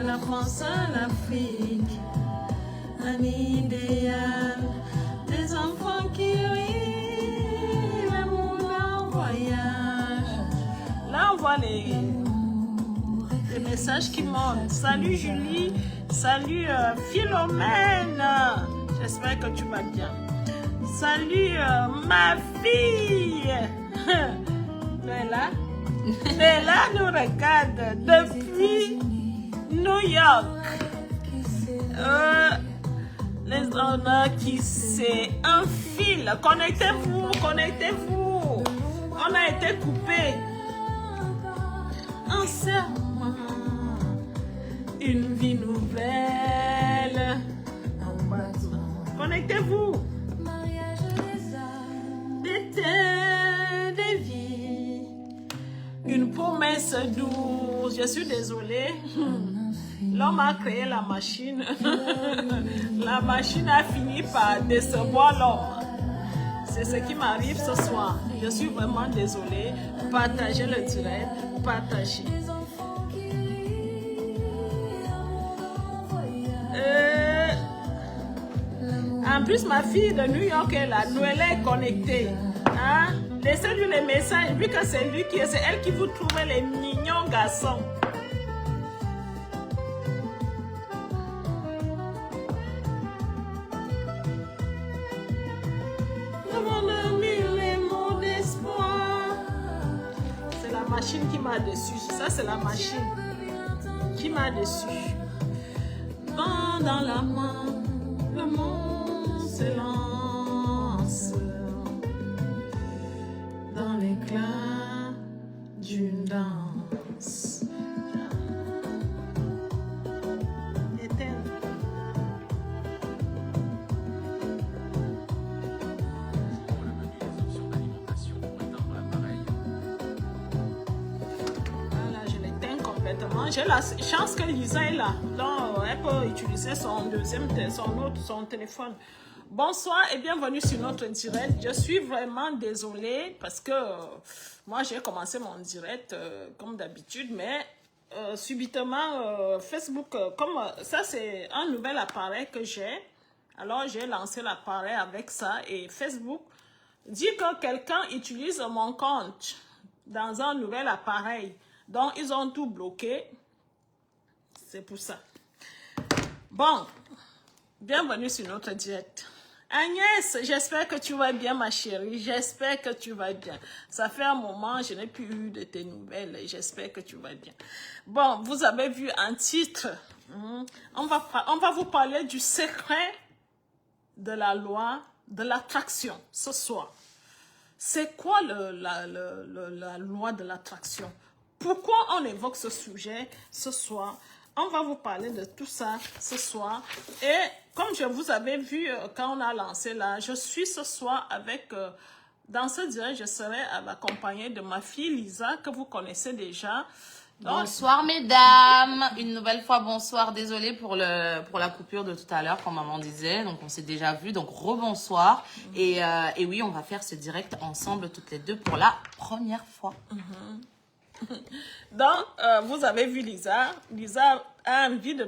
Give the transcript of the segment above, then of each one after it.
la France à l'Afrique, un idéal, des enfants qui rient, l'amour en voyage. Là, on voit les messages qui montent. Salut Julie, salut Philomène, j'espère que tu vas bien. Salut ma fille. Léla nous regarde depuis New York. Les honneurs qui s'enfilent. Connectez-vous, connectez-vous. On a été coupés. Un serment, une vie nouvelle. Connectez-vous. Des vies, une promesse douce. Je suis désolée. L'homme a créé la machine. La machine a fini par décevoir l'homme. C'est ce qui m'arrive ce soir. Je suis vraiment désolée. Partagez le direct. Partagez. En plus, ma fille de New York est là. Nous, elle est connectée. Hein? Laissez-lui les messages. Vu que c'est lui qui est, c'est elle qui vous trouve les mignons garçons. C'est la machine qui m'a déçu. Ça, c'est la machine qui m'a déçu. Dans la main, le monde se lance dans l'éclat d'une danse. J'ai la chance que Lisa est là, donc elle peut utiliser son téléphone. Bonsoir et bienvenue sur notre direct. Je suis vraiment désolée parce que moi j'ai commencé mon direct comme d'habitude, mais subitement Facebook, comme ça c'est un nouvel appareil que j'ai, alors j'ai lancé l'appareil avec ça et Facebook dit que quelqu'un utilise mon compte dans un nouvel appareil. Donc, ils ont tout bloqué. C'est pour ça. Bon, bienvenue sur notre direct. Agnès, j'espère que tu vas bien, ma chérie. J'espère que tu vas bien. Ça fait un moment, je n'ai plus eu de tes nouvelles. J'espère que tu vas bien. Bon, vous avez vu un titre. On va vous parler du secret de la loi de l'attraction ce soir. C'est quoi la loi de l'attraction? Pourquoi on évoque ce sujet ce soir? On va vous parler de tout ça ce soir. Et comme je vous avais vu quand on a lancé là, je suis ce soir avec, dans ce direct, je serai accompagnée de ma fille Lisa, que vous connaissez déjà. Donc, bonsoir mesdames, une nouvelle fois bonsoir, désolée pour la coupure de tout à l'heure comme maman disait, donc on s'est déjà vu, donc rebonsoir. Et oui, on va faire ce direct ensemble toutes les deux pour la première fois. Donc, vous avez vu Lisa. Lisa a envie de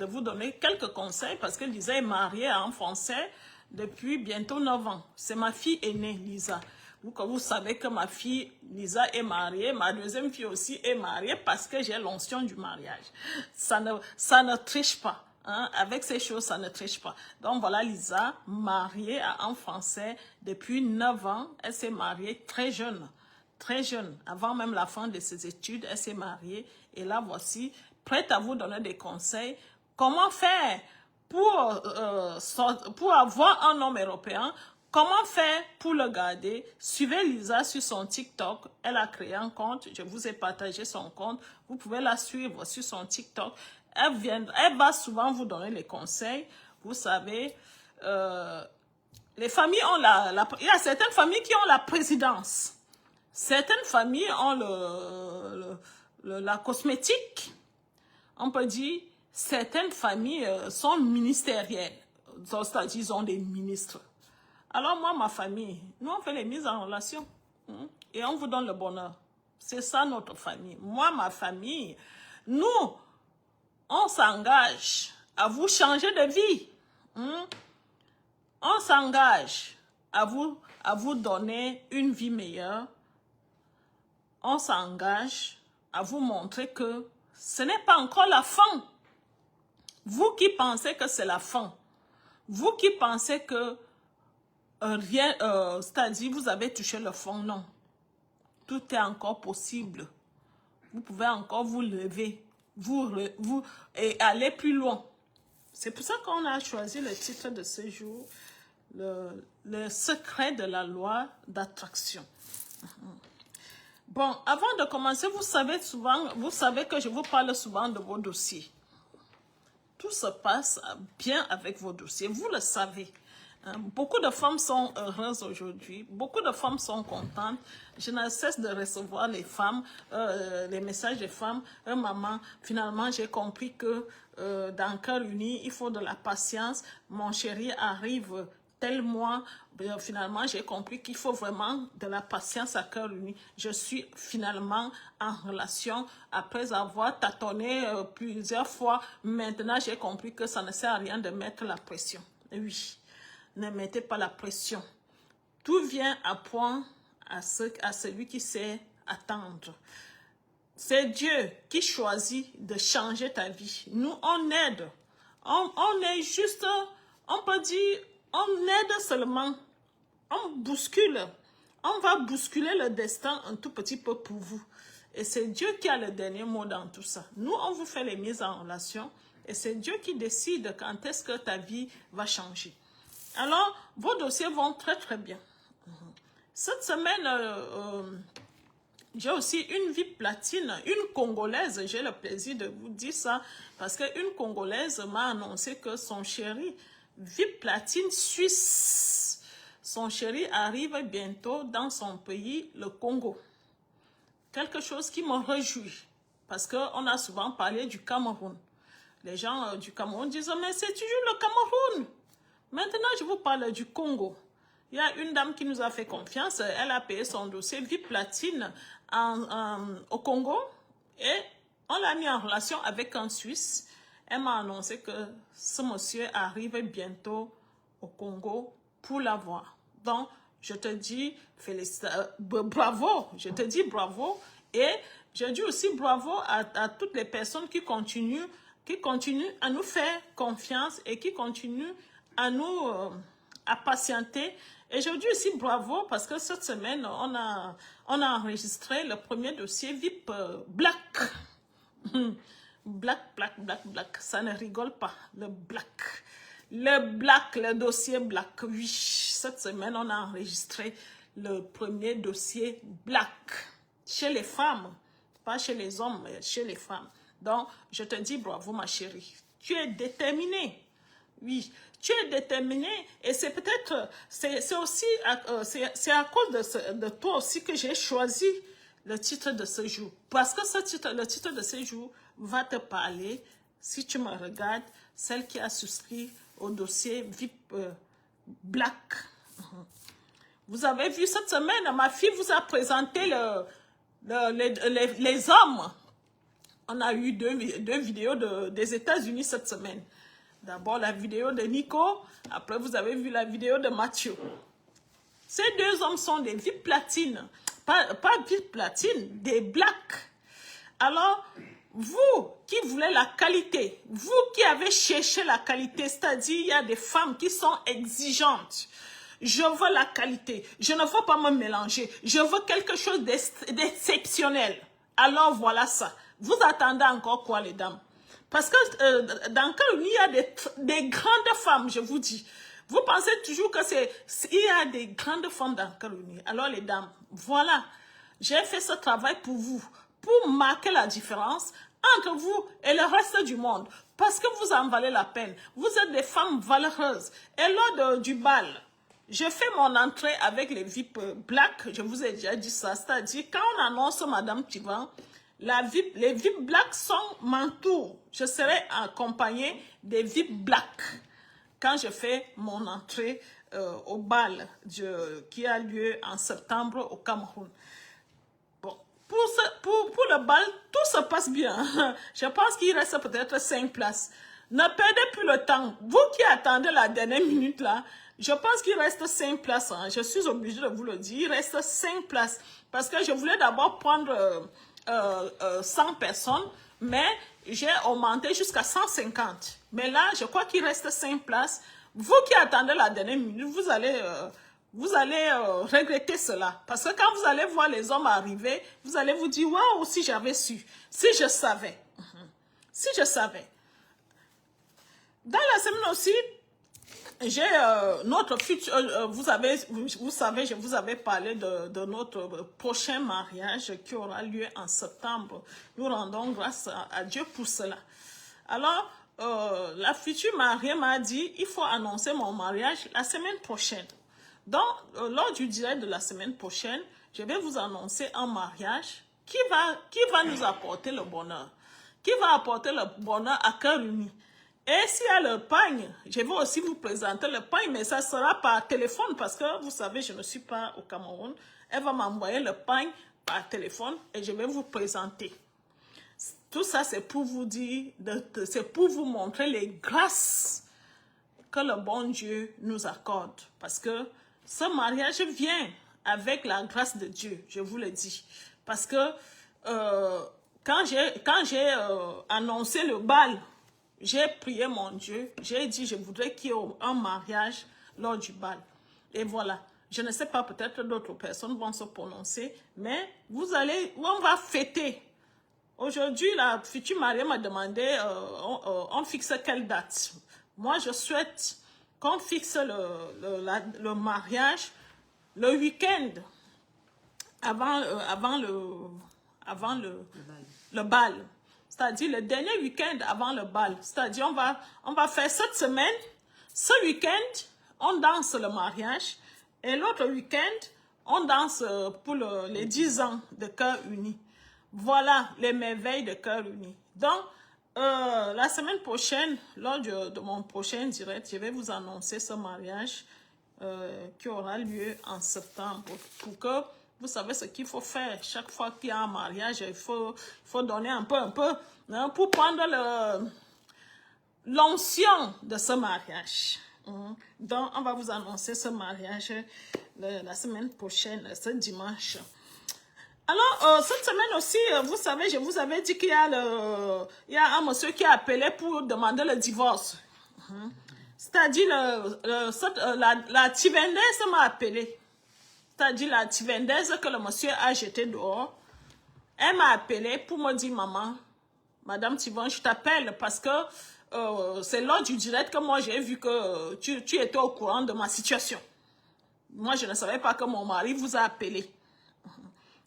vous donner quelques conseils parce que Lisa est mariée en Français depuis bientôt 9 ans. C'est ma fille aînée, Lisa. Vous savez que ma fille Lisa est mariée. Ma deuxième fille aussi est mariée parce que j'ai l'onction du mariage. Ça ne triche pas. Hein? Avec ces choses, ça ne triche pas. Donc voilà Lisa, mariée en Français depuis 9 ans. Elle s'est mariée très jeune. Très jeune, avant même la fin de ses études, elle s'est mariée. Et là, voici, prête à vous donner des conseils. Comment faire pour avoir un homme européen? Comment faire pour le garder? Suivez Lisa sur son TikTok. Elle a créé un compte. Je vous ai partagé son compte. Vous pouvez la suivre sur son TikTok. Elle va souvent vous donner les conseils. Vous savez, les familles ont il y a certaines familles qui ont la présidence. Certaines familles ont la cosmétique. On peut dire, certaines familles sont ministérielles. C'est-à-dire, ils ont des ministres. Alors moi, ma famille, nous on fait les mises en relation. Et on vous donne le bonheur. C'est ça notre famille. Moi, ma famille, nous, on s'engage à vous changer de vie. On s'engage à vous donner une vie meilleure. On s'engage à vous montrer que ce n'est pas encore la fin. Vous qui pensez que c'est la fin, vous qui pensez que rien, c'est-à-dire vous avez touché le fond, non. Tout est encore possible. Vous pouvez encore vous lever, et aller plus loin. C'est pour ça qu'on a choisi le titre de ce jour, le secret de la loi d'attraction. Bon, avant de commencer, vous savez que je vous parle souvent de vos dossiers. Tout se passe bien avec vos dossiers, vous le savez. Beaucoup de femmes sont heureuses aujourd'hui, beaucoup de femmes sont contentes. Je ne cesse de recevoir les femmes, les messages des femmes. Maman, finalement j'ai compris que dans Cœur Uni, il faut de la patience. Mon chéri arrive tel mois. Finalement j'ai compris qu'il faut vraiment de la patience à Cœur Uni. Je suis finalement en relation après avoir tâtonné plusieurs fois. Maintenant j'ai compris que ça ne sert à rien de mettre la pression. Oui. Ne mettez pas la pression. Tout vient à point à celui qui sait attendre. C'est Dieu qui choisit de changer ta vie. Nous, on aide. On est juste, on peut dire, on aide seulement. On bouscule. On va bousculer le destin un tout petit peu pour vous. Et c'est Dieu qui a le dernier mot dans tout ça. Nous, on vous fait les mises en relation. Et c'est Dieu qui décide quand est-ce que ta vie va changer. Alors, vos dossiers vont très très bien. Cette semaine, j'ai aussi une vie platine, une Congolaise. J'ai le plaisir de vous dire ça parce qu'une Congolaise m'a annoncé que son chéri, vie platine suisse, son chéri arrive bientôt dans son pays, le Congo. Quelque chose qui me réjouit parce qu'on a souvent parlé du Cameroun. Les gens du Cameroun disent, mais c'est toujours le Cameroun. Maintenant, je vous parle du Congo. Il y a une dame qui nous a fait confiance. Elle a payé son dossier vie platine au Congo. Et on l'a mis en relation avec un Suisse. Elle m'a annoncé que ce monsieur arrive bientôt au Congo pour l'avoir. Donc, je te dis bravo. Je te dis bravo. Et je dis aussi bravo à toutes les personnes qui continuent à nous faire confiance et qui continuent à patienter. Et je dis aussi bravo parce que cette semaine, on a enregistré le premier dossier VIP Black. Black. Ça ne rigole pas, le Black. Le dossier Black. Oui, cette semaine, on a enregistré le premier dossier Black. Chez les femmes, pas chez les hommes, mais chez les femmes. Donc, je te dis bravo, ma chérie. Tu es déterminée. Oui, tu es déterminé et c'est peut-être, c'est aussi, c'est à cause de toi aussi que j'ai choisi le titre de ce jour. Parce que le titre de ce jour va te parler, si tu me regardes, celle qui a souscrit au dossier VIP Black. Vous avez vu cette semaine, ma fille vous a présenté les hommes. On a eu deux vidéos des États-Unis cette semaine. D'abord la vidéo de Nico, après vous avez vu la vidéo de Mathieu. Ces deux hommes sont des VIP platines, pas VIP platine, des blacks. Alors, vous qui voulez la qualité, vous qui avez cherché la qualité, c'est-à-dire il y a des femmes qui sont exigeantes. Je veux la qualité, je ne veux pas me mélanger, je veux quelque chose d'exceptionnel. Alors voilà ça. Vous attendez encore quoi les dames? Parce que dans Cœur Uni, il y a des grandes femmes, je vous dis. Vous pensez toujours que il y a des grandes femmes dans Cœur Uni. Alors les dames, voilà. J'ai fait ce travail pour vous, pour marquer la différence entre vous et le reste du monde. Parce que vous en valez la peine. Vous êtes des femmes valeureuses. Et lors du bal, je fais mon entrée avec les VIP Black. Je vous ai déjà dit ça. C'est-à-dire, quand on annonce Madame Tivan, les VIP Black sont m'entourent. Je serai accompagnée des VIP Black quand je fais mon entrée au bal qui a lieu en septembre au Cameroun. Bon, pour le bal, tout se passe bien. Je pense qu'il reste peut-être 5 places. Ne perdez plus le temps. Vous qui attendez la dernière minute là, je pense qu'il reste 5 places. Hein. Je suis obligée de vous le dire. Il reste 5 places. Parce que je voulais d'abord prendre 100 personnes, mais j'ai augmenté jusqu'à 150. Mais là, je crois qu'il reste 5 places. Vous qui attendez la dernière minute, vous allez regretter cela. Parce que quand vous allez voir les hommes arriver, vous allez vous dire, waouh, si j'avais su, si je savais. Si je savais. Dans la semaine aussi, j'ai notre futur, vous savez, je vous avais parlé de notre prochain mariage qui aura lieu en septembre. Nous rendons grâce à Dieu pour cela. Alors, la future mariée m'a dit, il faut annoncer mon mariage la semaine prochaine. Donc, lors du direct de la semaine prochaine, je vais vous annoncer un mariage qui va nous apporter le bonheur. Qui va apporter le bonheur à cœur uni. Et s'il y a le pagne, je vais aussi vous présenter le pagne, mais ça sera par téléphone parce que vous savez, je ne suis pas au Cameroun. Elle va m'envoyer le pagne par téléphone et je vais vous présenter. Tout ça, c'est pour vous dire, c'est pour vous montrer les grâces que le bon Dieu nous accorde. Parce que ce mariage vient avec la grâce de Dieu, je vous le dis. Parce que quand j'ai annoncé le bal, j'ai prié mon Dieu, j'ai dit je voudrais qu'il y ait un mariage lors du bal. Et voilà, je ne sais pas, peut-être d'autres personnes vont se prononcer, mais on va fêter. Aujourd'hui, la future mariée m'a demandé, on fixe quelle date? Moi, je souhaite qu'on fixe le mariage le week-end avant le bal. C'est-à-dire le dernier week-end avant le bal. C'est-à-dire on va faire cette semaine, ce week-end, on danse le mariage. Et l'autre week-end, on danse pour les 10 ans de Cœur Uni. Voilà les merveilles de Cœur Uni. Donc, la semaine prochaine, lors de mon prochain direct, je vais vous annoncer ce mariage qui aura lieu en septembre. Pour que vous savez ce qu'il faut faire. Chaque fois qu'il y a un mariage, il faut donner un peu, hein, pour prendre l'onction de ce mariage. Donc, on va vous annoncer ce mariage la semaine prochaine, ce dimanche. Alors, cette semaine aussi, vous savez, je vous avais dit qu'il y a un monsieur qui a appelé pour demander le divorce. C'est-à-dire, la Tivendaise m'a appelé. C'est-à-dire la Tivendaise que le monsieur a jeté dehors. Elle m'a appelé pour me dire, maman, Madame Tivon, je t'appelle parce que c'est lors du direct que moi j'ai vu que tu étais au courant de ma situation. Moi, je ne savais pas que mon mari vous a appelé.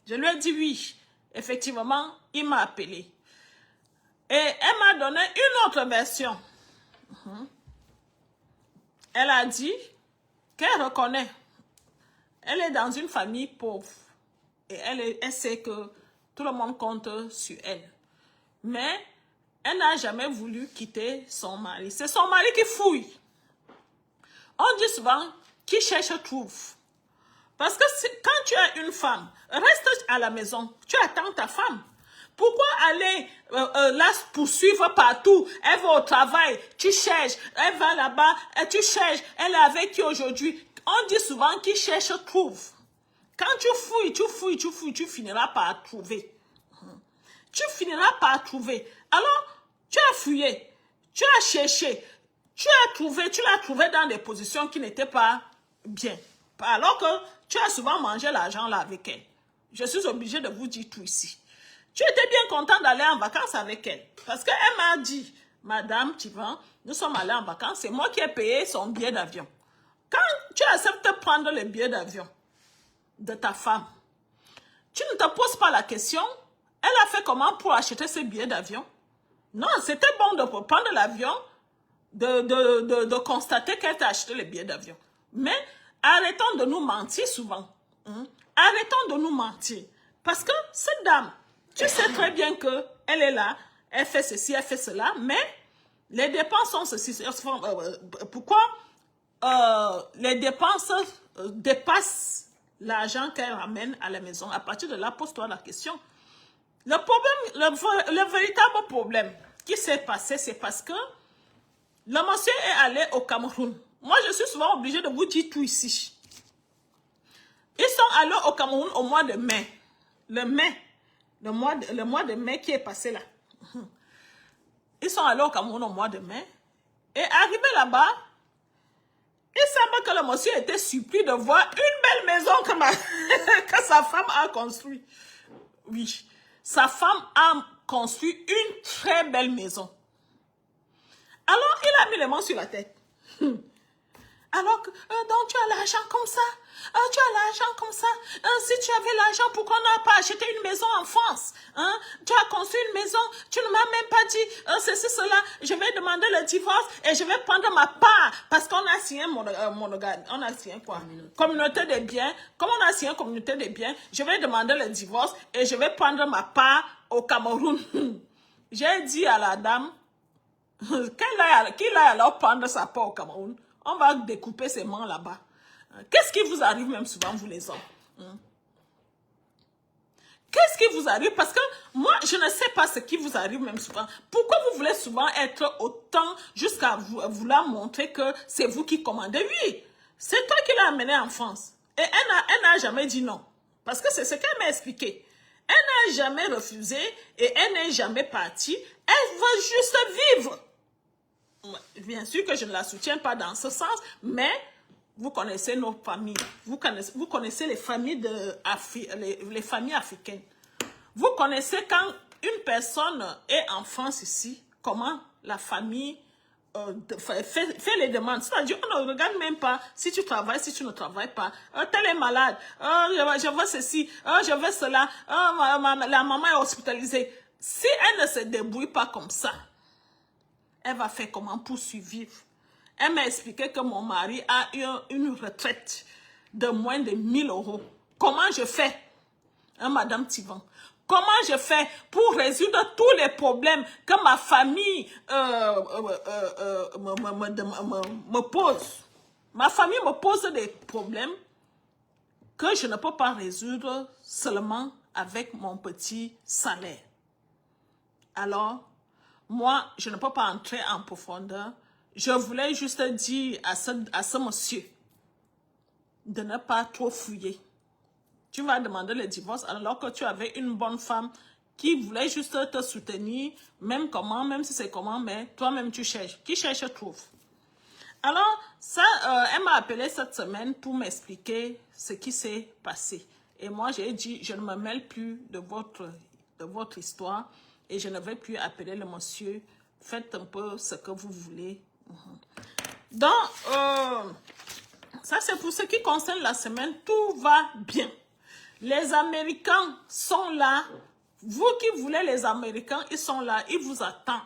Je lui ai dit oui. Effectivement, il m'a appelé. Et elle m'a donné une autre version. Elle a dit qu'elle reconnaît. Elle est dans une famille pauvre. Et elle sait que tout le monde compte sur elle. Mais elle n'a jamais voulu quitter son mari. C'est son mari qui fouille. On dit souvent, qui cherche trouve. Parce que quand tu es une femme, reste à la maison, tu attends ta femme. Pourquoi aller la poursuivre partout? Elle va au travail, tu cherches, elle va là-bas, tu cherches, elle est avec qui aujourd'hui? On dit souvent qui cherche trouve. Quand tu finiras par trouver. Tu finiras par trouver. Alors, tu as fouillé, tu as cherché, tu l'as trouvé dans des positions qui n'étaient pas bien. Alors que tu as souvent mangé l'argent là avec elle. Je suis obligée de vous dire tout ici. Tu étais bien content d'aller en vacances avec elle. Parce qu'elle m'a dit, Madame Tivon, nous sommes allés en vacances, c'est moi qui ai payé son billet d'avion. Quand tu acceptes de prendre le billet d'avion de ta femme, tu ne te poses pas la question, elle a fait comment pour acheter ce billet d'avion? Non, c'était bon de prendre l'avion, de constater qu'elle t'a acheté le billet d'avion. Mais arrêtons de nous mentir souvent. Arrêtons de nous mentir. Parce que cette dame, tu sais très bien qu'elle est là, elle fait ceci, elle fait cela, mais les dépenses sont ceci. Pourquoi les dépenses dépassent l'argent qu'elle ramène à la maison? À partir de là, pose-toi la question. Le problème, le véritable problème qui s'est passé, c'est parce que le monsieur est allé au Cameroun. Moi, je suis souvent obligée de vous dire tout ici. Ils sont allés au Cameroun au mois de mai. Le mois de mai qui est passé là. Ils sont allés au Cameroun au mois de mai. Et arrivé là-bas, il semble que le monsieur était surpris de voir une belle maison que sa femme a construite. Oui, sa femme a construit une très belle maison. Alors, il a mis les mains sur la tête. Alors, donc tu as l'argent comme ça. Tu as l'argent comme ça. Si tu avais l'argent, pourquoi on n'a pas acheté une maison en France? Tu as construit une maison, tu ne m'as même pas dit ceci, cela. Je vais demander le divorce et je vais prendre ma part. Parce qu'on a signé monogame. On a signé quoi? Communauté des biens. Comme on a signé communauté des biens, je vais demander le divorce et je vais prendre ma part au Cameroun. J'ai dit à la dame qu'il aille alors prendre sa part au Cameroun. On va découper ses mains là-bas. Qu'est-ce qui vous arrive même souvent, vous les hommes? Qu'est-ce qui vous arrive? Parce que moi, je ne sais pas ce qui vous arrive même souvent. Pourquoi vous voulez souvent être autant jusqu'à vouloir montrer que c'est vous qui commandez? Oui, c'est toi qui l'as amené en France. Et elle n'a jamais dit non. Parce que c'est ce qu'elle m'a expliqué. Elle n'a jamais refusé et elle n'est jamais partie. Elle veut juste vivre. Bien sûr que je ne la soutiens pas dans ce sens, mais vous connaissez nos familles. Vous connaissez les familles, les familles africaines. Vous connaissez quand une personne est en France ici, comment la famille fait les demandes. C'est-à-dire, on ne regarde même pas si tu travailles, si tu ne travailles pas. Tel est malade. Je veux ceci. Je veux cela. La maman est hospitalisée. Si elle ne se débrouille pas comme ça, elle va faire comment pour survivre? Elle m'a expliqué que mon mari a eu une retraite de moins de 1000 €. Comment je fais? Madame Tivan, comment je fais pour résoudre tous les problèmes que ma famille me pose? Ma famille me pose des problèmes que je ne peux pas résoudre seulement avec mon petit salaire. Alors, moi, je ne peux pas entrer en profondeur. Je voulais juste dire à ce monsieur de ne pas trop fouiller. Tu vas demander le divorce alors que tu avais une bonne femme qui voulait juste te soutenir, même si c'est comment, mais toi-même tu cherches. Qui cherche trouve. Alors, ça, elle m'a appelé cette semaine pour m'expliquer ce qui s'est passé. Et moi, j'ai dit, je ne me mêle plus de votre histoire. Et je ne vais plus appeler le monsieur. Faites un peu ce que vous voulez. Donc, ça c'est pour ce qui concerne la semaine. Tout va bien. Les Américains sont là. Vous qui voulez les Américains, ils sont là. Ils vous attendent.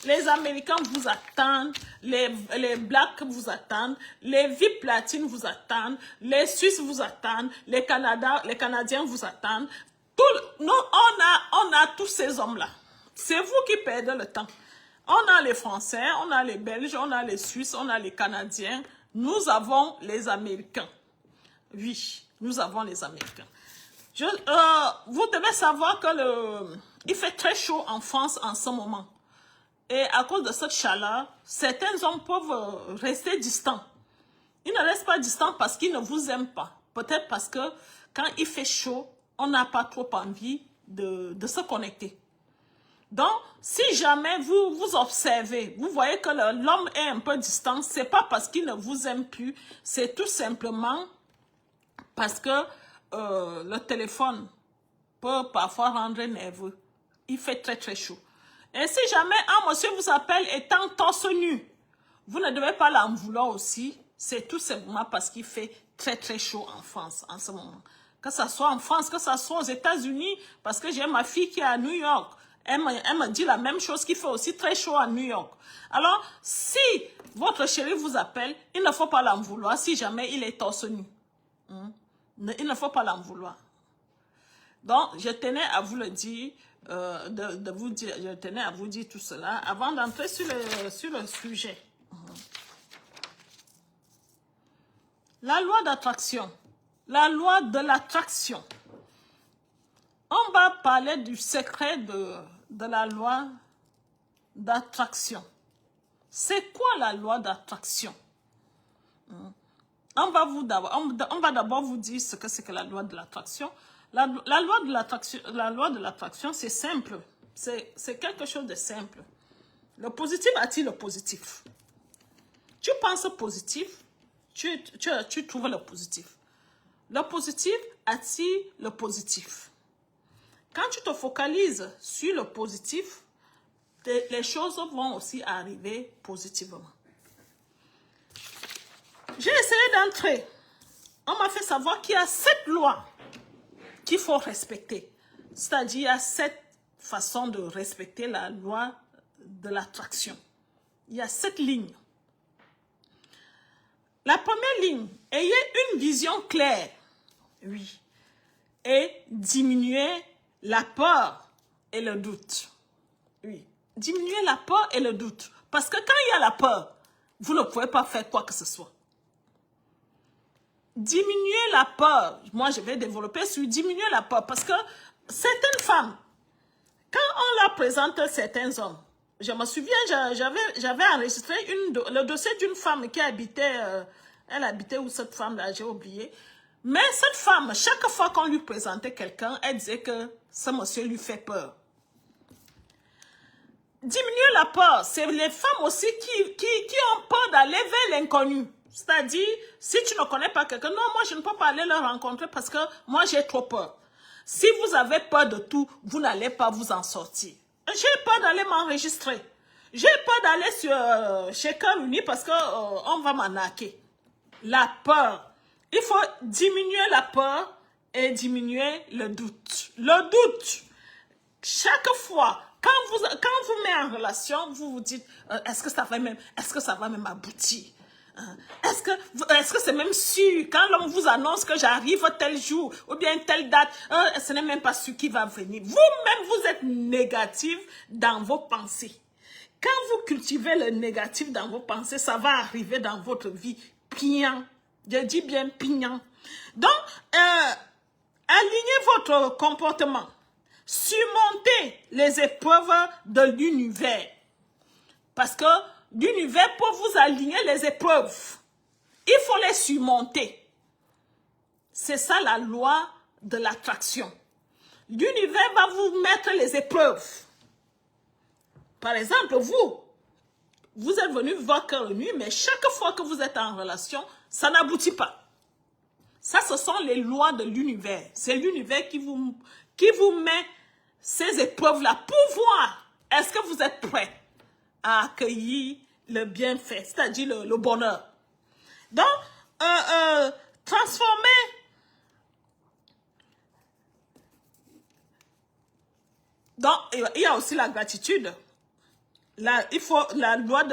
Les Américains vous attendent. Les Blacks vous attendent. Les VIP Platines vous attendent. Les Suisses vous attendent. Les Canadiens vous attendent. Nous, on a tous ces hommes-là. C'est vous qui perdez le temps. On a les Français, on a les Belges, on a les Suisses, on a les Canadiens. Nous avons les Américains. Oui, nous avons les Américains. Vous devez savoir que il fait très chaud en France en ce moment. Et à cause de cette chaleur, certains hommes peuvent rester distants. Ils ne restent pas distants parce qu'ils ne vous aiment pas. Peut-être parce que quand il fait chaud, on n'a pas trop envie de se connecter. Donc, si jamais vous observez, vous voyez que l'homme est un peu distant, ce n'est pas parce qu'il ne vous aime plus, c'est tout simplement parce que le téléphone peut parfois rendre nerveux. Il fait très très chaud. Et si jamais un monsieur vous appelle étant torse nu, vous ne devez pas l'en vouloir aussi, c'est tout simplement parce qu'il fait très très chaud en France en ce moment. Que ce soit en France, que ce soit aux États-Unis, parce que j'ai ma fille qui est à New York. Elle me dit la même chose, qu'il fait aussi très chaud à New York. Alors, si votre chéri vous appelle, il ne faut pas l'en vouloir si jamais il est torse nu. Il ne faut pas l'en vouloir. Donc, je tenais à vous le dire, je tenais à vous dire tout cela avant d'entrer sur le sujet. La loi d'attraction. La loi de l'attraction. On va parler du secret de la loi d'attraction. C'est quoi la loi d'attraction? On va d'abord vous dire ce que c'est que la loi de l'attraction. La loi de l'attraction, c'est simple. C'est quelque chose de simple. Le positif attire le positif. Tu penses positif, tu trouves le positif. Le positif attire le positif. Quand tu te focalises sur le positif, les choses vont aussi arriver positivement. J'ai essayé d'entrer. On m'a fait savoir qu'il y a 7 lois qu'il faut respecter. C'est-à-dire, il y a 7 façons de respecter la loi de l'attraction. Il y a 7 lignes. La première ligne, ayez une vision claire. Oui. Et diminuez la peur et le doute. Oui. Diminuez la peur et le doute. Parce que quand il y a la peur, vous ne pouvez pas faire quoi que ce soit. Diminuer la peur. Moi, je vais développer sur diminuer la peur. Parce que certaines femmes, quand on leur présente certains hommes, je me souviens, j'avais enregistré le dossier d'une femme qui habitait, elle habitait où cette femme-là, j'ai oublié. Mais cette femme, chaque fois qu'on lui présentait quelqu'un, elle disait que ce monsieur lui fait peur. Diminuer la peur, c'est les femmes aussi qui ont peur d'aller vers l'inconnu. C'est-à-dire, si tu ne connais pas quelqu'un, non, moi je ne peux pas aller le rencontrer parce que moi j'ai trop peur. Si vous avez peur de tout, vous n'allez pas vous en sortir. J'ai peur d'aller m'enregistrer. J'ai peur d'aller chez Cœur Uni parce qu'on va m'arnaquer. La peur. Il faut diminuer la peur et diminuer le doute. Le doute. Chaque fois, quand vous mettez en relation, vous vous dites, est-ce que ça va même aboutir? Est-ce que c'est même sûr? Quand l'homme vous annonce que j'arrive tel jour ou bien telle date, ce n'est même pas sûr qu'il va venir. Vous-même, vous êtes négatif dans vos pensées. Quand vous cultivez le négatif dans vos pensées, ça va arriver dans votre vie pignant. Je dis bien pignant. Donc, alignez votre comportement. Surmontez les épreuves de l'univers. Parce que l'univers, pour vous aligner les épreuves, il faut les surmonter. C'est ça la loi de l'attraction. L'univers va vous mettre les épreuves. Par exemple, vous êtes venu voir Cœur Uni, mais chaque fois que vous êtes en relation, ça n'aboutit pas. Ça, ce sont les lois de l'univers. C'est l'univers qui vous met ces épreuves-là pour voir est-ce que vous êtes prêts à accueillir le bienfait, c'est-à-dire le bonheur. Donc, transformer donc il y a aussi la gratitude. La loi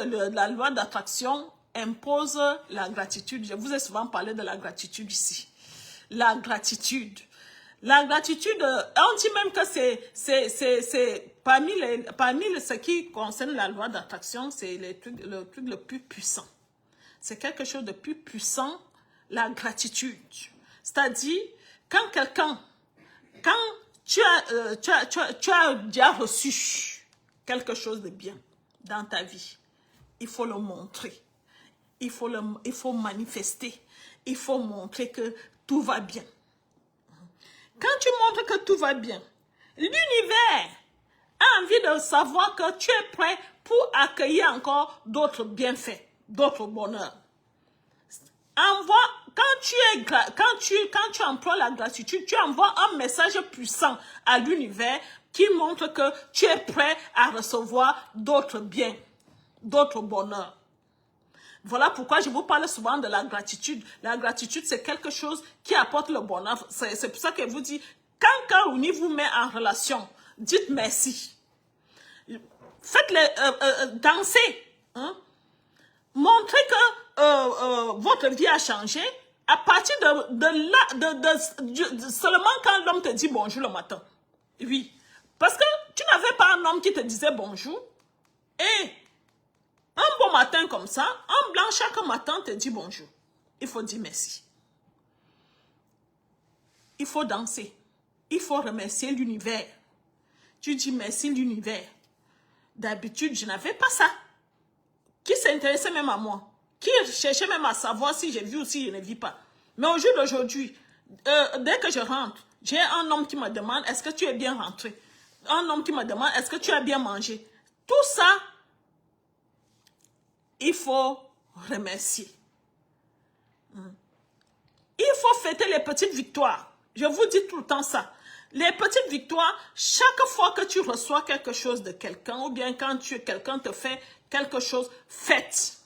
d'attraction impose la gratitude. Je vous ai souvent parlé de la gratitude ici. La gratitude. La gratitude, on dit même que c'est parmi ce qui concerne la loi d'attraction, c'est le truc le plus puissant. C'est quelque chose de plus puissant, la gratitude. C'est-à-dire, quand tu as déjà reçu quelque chose de bien dans ta vie, il faut le montrer. Il faut manifester. Il faut montrer que tout va bien. Quand tu montres que tout va bien, l'univers a envie de savoir que tu es prêt pour accueillir encore d'autres bienfaits, d'autres bonheurs. Quand tu emploies la gratitude, tu envoies un message puissant à l'univers qui montre que tu es prêt à recevoir d'autres biens, d'autres bonheurs. Voilà pourquoi je vous parle souvent de la gratitude. La gratitude, c'est quelque chose qui apporte le bonheur. C'est pour ça que je vous dis, quand Cœur Uni vous met en relation, dites merci. Faites-les danser. Hein? Montrez que votre vie a changé à partir de seulement quand l'homme te dit bonjour le matin. Oui. Parce que tu n'avais pas un homme qui te disait bonjour et un bon matin comme ça, un blanc chaque matin te dit bonjour. Il faut dire merci. Il faut danser. il faut remercier l'univers. Tu dis merci l'univers. D'habitude, je n'avais pas ça. Qui s'intéressait même à moi? Qui cherchait même à savoir si j'ai vu ou si je ne vis pas? Mais au jour d'aujourd'hui, dès que je rentre, j'ai un homme qui me demande, est-ce que tu es bien rentré? Un homme qui me demande, est-ce que tu as bien mangé? Tout ça, il faut remercier. Il faut fêter les petites victoires. Je vous dis tout le temps ça. Les petites victoires, chaque fois que tu reçois quelque chose de quelqu'un, ou bien quand quelqu'un te fait quelque chose, fête.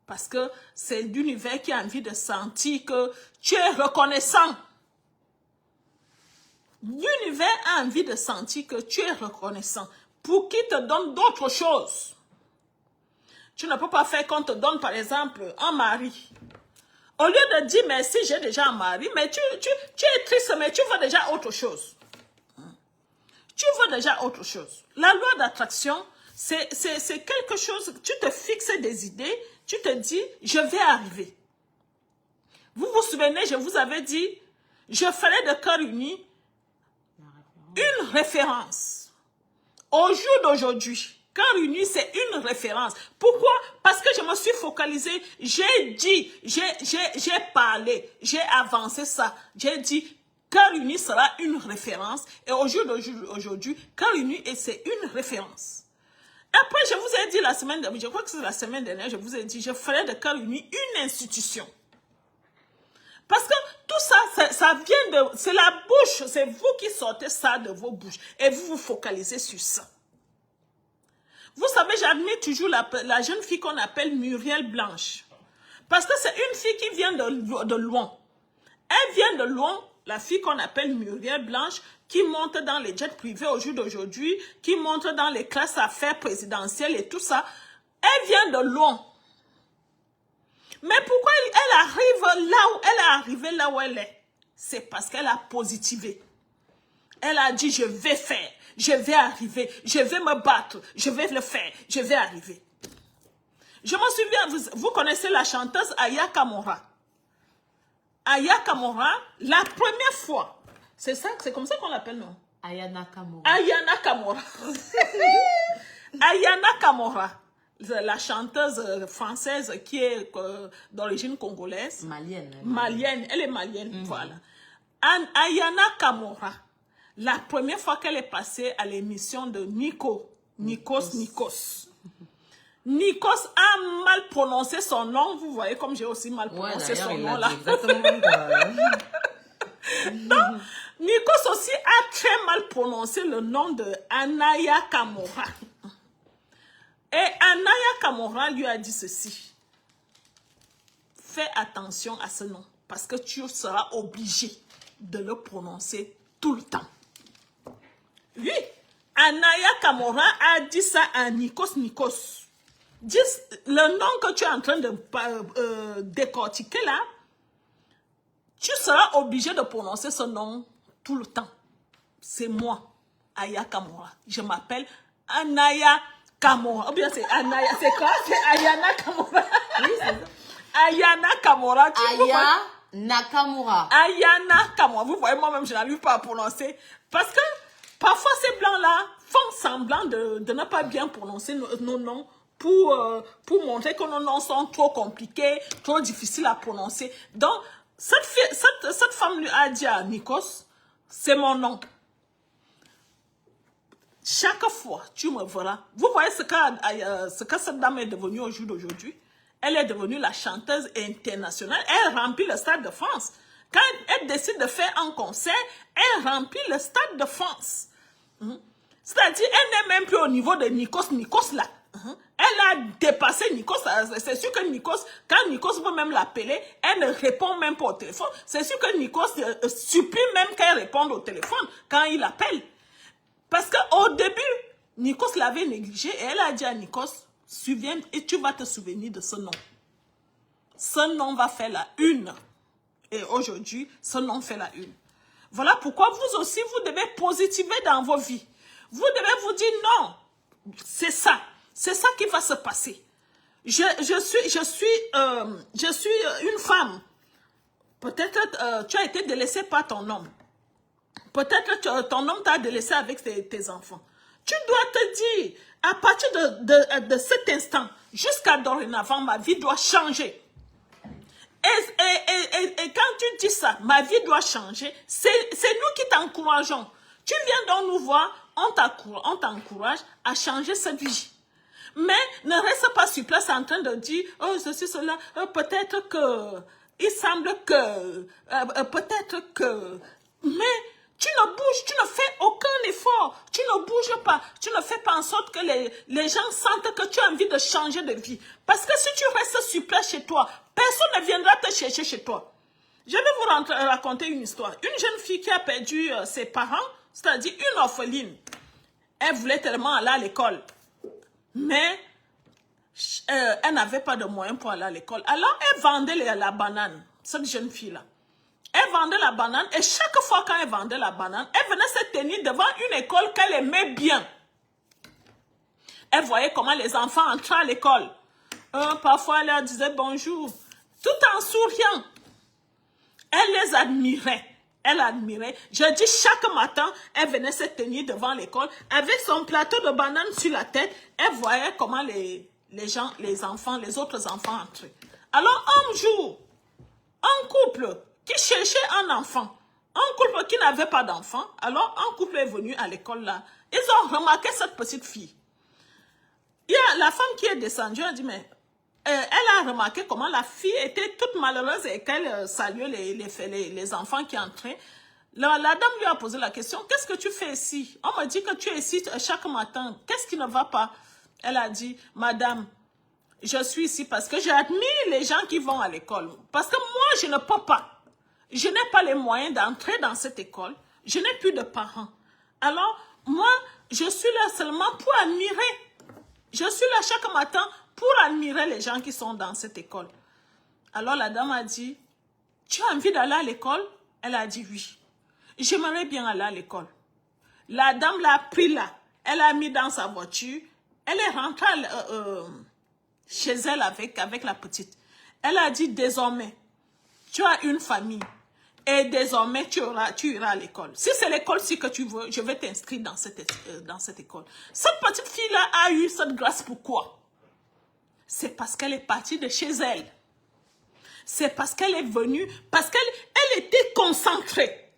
Parce que c'est l'univers qui a envie de sentir que tu es reconnaissant. L'univers a envie de sentir que tu es reconnaissant pour qu'il te donne d'autres choses. Tu ne peux pas faire qu'on te donne, par exemple, un mari. Au lieu de dire merci, j'ai déjà un mari, mais tu es triste, mais tu veux déjà autre chose. Tu veux déjà autre chose. La loi d'attraction, c'est quelque chose, tu te fixes des idées, tu te dis, je vais arriver. Vous vous souvenez, je vous avais dit, je ferai de Cœur Uni une référence. Au jour d'aujourd'hui, Cœur Uni, c'est une référence. Pourquoi? Parce que je me suis focalisée, j'ai dit, j'ai parlé, j'ai avancé ça. J'ai dit, Cœur Uni sera une référence. Et au jour d'aujourd'hui, Cœur Uni, c'est une référence. Après, je vous ai dit la semaine dernière, je crois que c'est la semaine dernière, je vous ai dit, je ferai de Cœur Uni une institution. Parce que tout ça, ça vient de... C'est la bouche, c'est vous qui sortez ça de vos bouches. Et vous vous focalisez sur ça. Vous savez, j'admire toujours la jeune fille qu'on appelle Muriel Blanche. Parce que c'est une fille qui vient de loin. Elle vient de loin, la fille qu'on appelle Muriel Blanche, qui monte dans les jets privés au jour d'aujourd'hui, qui monte dans les classes affaires présidentielles et tout ça. Elle vient de loin. Mais pourquoi elle arrive là où elle est arrivée, là où elle est? C'est parce qu'elle a positivé. Elle a dit, je vais faire, je vais arriver, je vais me battre, je vais le faire, je vais arriver. Je me souviens, vous connaissez la chanteuse Aya Kamora. Aya Kamora, la première fois, c'est comme ça qu'on l'appelle, non? Ayana Kamora. Ayana Kamora. Ayana Kamora. La chanteuse française qui est d'origine congolaise. Malienne. Malienne, elle est malienne, voilà. Ayana Kamora, la première fois qu'elle est passée à l'émission de Nikos. Nikos a mal prononcé son nom, vous voyez comme j'ai aussi mal prononcé son nom là. Exactement comme toi. Donc, Nikos aussi a très mal prononcé le nom de Anaya Kamora. Et Anaya Kamora lui a dit ceci. Fais attention à ce nom, parce que tu seras obligé de le prononcer tout le temps. Oui, Anaya Kamora a dit ça à Nikos. Dis, le nom que tu es en train de décortiquer là, tu seras obligé de prononcer ce nom tout le temps. C'est moi, Aya Kamora. Je m'appelle Anaya Kamora. Ou bien c'est Anaya, c'est quoi? C'est Ayana Kamora. Oui, c'est ça. Ayana Kamora. Aya Nakamura. Ayana Kamora. Vous voyez, moi-même, je n'arrive pas à prononcer. Parce que parfois, ces blancs-là font semblant de ne pas bien prononcer nos noms pour montrer que nos noms sont trop compliqués, trop difficiles à prononcer. Donc, cette femme lui a dit à Nikos, c'est mon nom. Chaque fois, tu me verras. Vous voyez ce que cette dame est devenue au jour d'aujourd'hui? Elle est devenue la chanteuse internationale. Elle remplit le Stade de France. Quand elle décide de faire un concert, elle remplit le Stade de France. C'est-à-dire, elle n'est même plus au niveau de Nikos là. Elle a dépassé Nikos. C'est sûr que Nikos, quand Nikos veut même l'appeler, elle ne répond même pas au téléphone. C'est sûr que Nikos supplie même qu'elle réponde au téléphone quand il appelle. Parce qu'au début, Nikos l'avait négligé et elle a dit à Nikos, souviens, et tu vas te souvenir de ce nom. Ce nom va faire la une. Et aujourd'hui, ce nom fait la une. Voilà pourquoi vous aussi, vous devez positiver dans vos vies. Vous devez vous dire non, c'est ça. C'est ça qui va se passer. Je suis une femme. Peut-être tu as été délaissée par ton homme. Peut-être que ton homme t'a délaissé avec tes enfants. Tu dois te dire, à partir de cet instant, jusqu'à dorénavant, ma vie doit changer. Et quand tu dis ça, ma vie doit changer, c'est nous qui t'encourageons. Tu viens donc nous voir, on t'encourage à changer cette vie. Mais ne reste pas sur place en train de dire, oh, ceci, cela, peut-être que, il semble que, peut-être que, mais tu ne bouges, tu ne fais aucun effort, tu ne bouges pas, tu ne fais pas en sorte que les gens sentent que tu as envie de changer de vie. Parce que si tu restes sur place chez toi, personne ne viendra te chercher chez toi. Je vais vous raconter une histoire. Une jeune fille qui a perdu ses parents, c'est-à-dire une orpheline. Elle voulait tellement aller à l'école. Mais elle n'avait pas de moyens pour aller à l'école. Alors, elle vendait la banane, cette jeune fille-là. Elle vendait la banane et chaque fois quand elle vendait la banane, elle venait se tenir devant une école qu'elle aimait bien. Elle voyait comment les enfants entraient à l'école. Parfois, elle leur disait bonjour, tout en souriant. Elle les admirait. Elle admirait. Je dis, chaque matin, elle venait se tenir devant l'école avec son plateau de bananes sur la tête. Elle voyait comment les gens, les enfants, les autres enfants entraient. Alors, un jour, un couple qui cherchait un enfant, un couple qui n'avait pas d'enfant, alors un couple est venu à l'école là. Ils ont remarqué cette petite fille. Il y a la femme qui est descendue, elle dit, mais elle a remarqué comment la fille était toute malheureuse et qu'elle saluait les enfants qui entraient. La dame lui a posé la question, qu'est-ce que tu fais ici? On me dit que tu es ici chaque matin, qu'est-ce qui ne va pas? Elle a dit, madame, je suis ici parce que j'admire les gens qui vont à l'école. Parce que moi, je ne peux pas. Je n'ai pas les moyens d'entrer dans cette école. Je n'ai plus de parents. Alors, moi, je suis là seulement pour admirer. Je suis là chaque matin pour admirer les gens qui sont dans cette école. Alors, la dame a dit, tu as envie d'aller à l'école? Elle a dit oui. J'aimerais bien aller à l'école. La dame l'a pris là. Elle l'a mis dans sa voiture. Elle est rentrée chez elle avec la petite. Elle a dit, désormais, tu as une famille. Et désormais, tu iras à l'école. Si c'est l'école-ci que tu veux, je vais t'inscrire dans cette école. Cette petite fille-là a eu cette grâce. Pourquoi? C'est parce qu'elle est partie de chez elle. C'est parce qu'elle est venue, parce qu'elle était concentrée.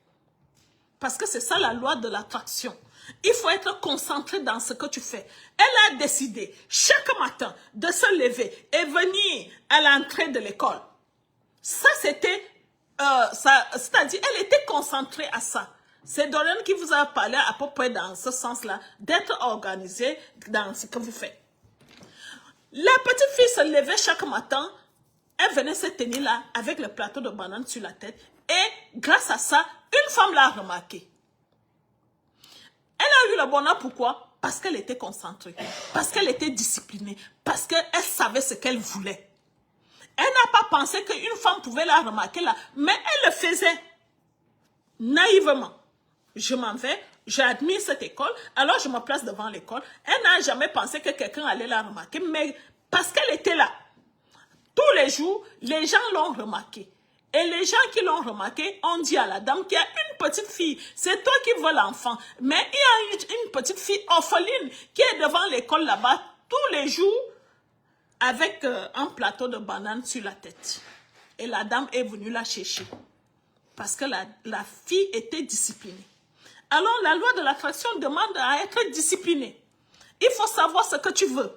Parce que c'est ça la loi de l'attraction. Il faut être concentré dans ce que tu fais. Elle a décidé chaque matin de se lever et venir à l'entrée de l'école. Ça, c'était... c'est-à-dire, elle était concentrée à ça. C'est Dorian qui vous a parlé à peu près dans ce sens-là, d'être organisée dans ce que vous faites. La petite fille se levait chaque matin, elle venait se tenir là avec le plateau de bananes sur la tête et grâce à ça, une femme l'a remarqué. Elle a eu le bonheur, pourquoi? Parce qu'elle était concentrée, parce qu'elle était disciplinée, parce qu'elle savait ce qu'elle voulait. Elle n'a pas pensé qu'une femme pouvait la remarquer là, mais elle le faisait naïvement. Je m'en vais, j'admire cette école, alors je me place devant l'école. Elle n'a jamais pensé que quelqu'un allait la remarquer, mais parce qu'elle était là. Tous les jours, les gens l'ont remarqué. Et les gens qui l'ont remarqué ont dit à la dame qu'il y a une petite fille, c'est toi qui veux l'enfant, mais il y a une petite fille orpheline qui est devant l'école là-bas tous les jours, avec un plateau de bananes sur la tête. Et la dame est venue la chercher. Parce que la fille était disciplinée. Alors, la loi de l'attraction demande à être discipliné. Il faut savoir ce que tu veux.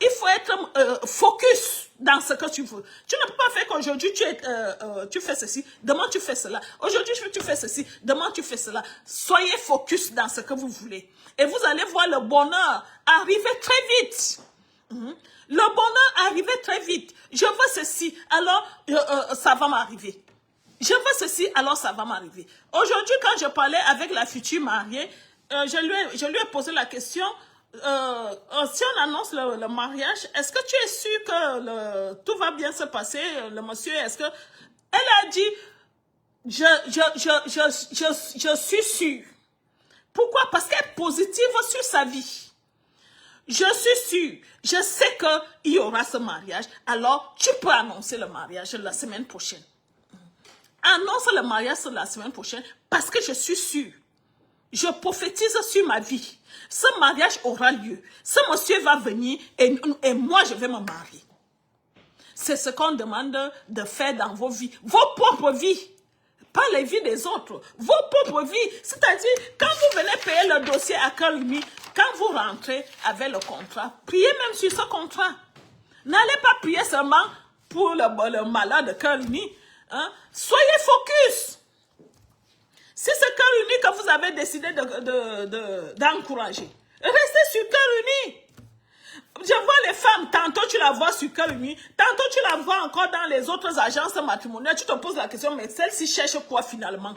Il faut être focus dans ce que tu veux. Tu ne peux pas faire qu'aujourd'hui tu fais ceci, demain tu fais cela. Aujourd'hui tu fais ceci, demain tu fais cela. Soyez focus dans ce que vous voulez. Et vous allez voir le bonheur arriver très vite. Le bonheur arrivait très vite. Je veux ceci, alors ça va m'arriver. Je veux ceci, alors ça va m'arriver. Aujourd'hui, quand je parlais avec la future mariée, je lui ai posé la question, si on annonce le mariage, est-ce que tu es sûr que tout va bien se passer, le monsieur, est-ce que... Elle a dit, je suis sûre. Pourquoi? Parce qu'elle est positive sur sa vie. Je suis sûre, je sais qu'il y aura ce mariage, alors tu peux annoncer le mariage la semaine prochaine. Annonce le mariage la semaine prochaine parce que je suis sûre. Je prophétise sur ma vie. Ce mariage aura lieu. Ce monsieur va venir et moi, je vais me marier. C'est ce qu'on demande de faire dans vos vies. Vos propres vies. Pas les vies des autres. Vos propres vies. C'est-à-dire, quand vous venez payer le dossier à cœur uni, quand vous rentrez avec le contrat, priez même sur ce contrat. N'allez pas prier seulement pour le malheur de cœur uni. Hein? Soyez focus. Si c'est cœur uni que vous avez décidé d'encourager, restez sur cœur uni. Je vois les femmes, tantôt tu la vois sur cœur uni, tantôt tu la vois encore dans les autres agences matrimoniales. Tu te poses la question, mais celle-ci cherche quoi finalement?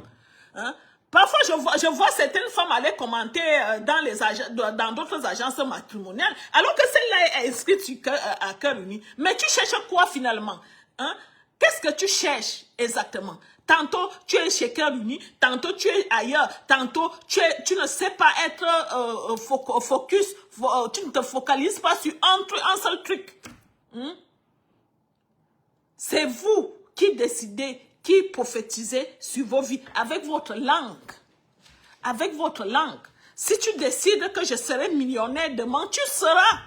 Hein? Parfois, je vois certaines femmes aller commenter dans d'autres agences matrimoniales, alors que celle-là est inscrite à cœur uni. Mais tu cherches quoi finalement? Hein? Qu'est-ce que tu cherches exactement? Tantôt, tu es chez Cœur Uni, tantôt tu es ailleurs, tantôt tu ne sais pas être focus, tu ne te focalises pas sur un seul truc. C'est vous qui décidez, qui prophétisez sur vos vies avec votre langue. Avec votre langue. Si tu décides que je serai millionnaire demain, tu seras.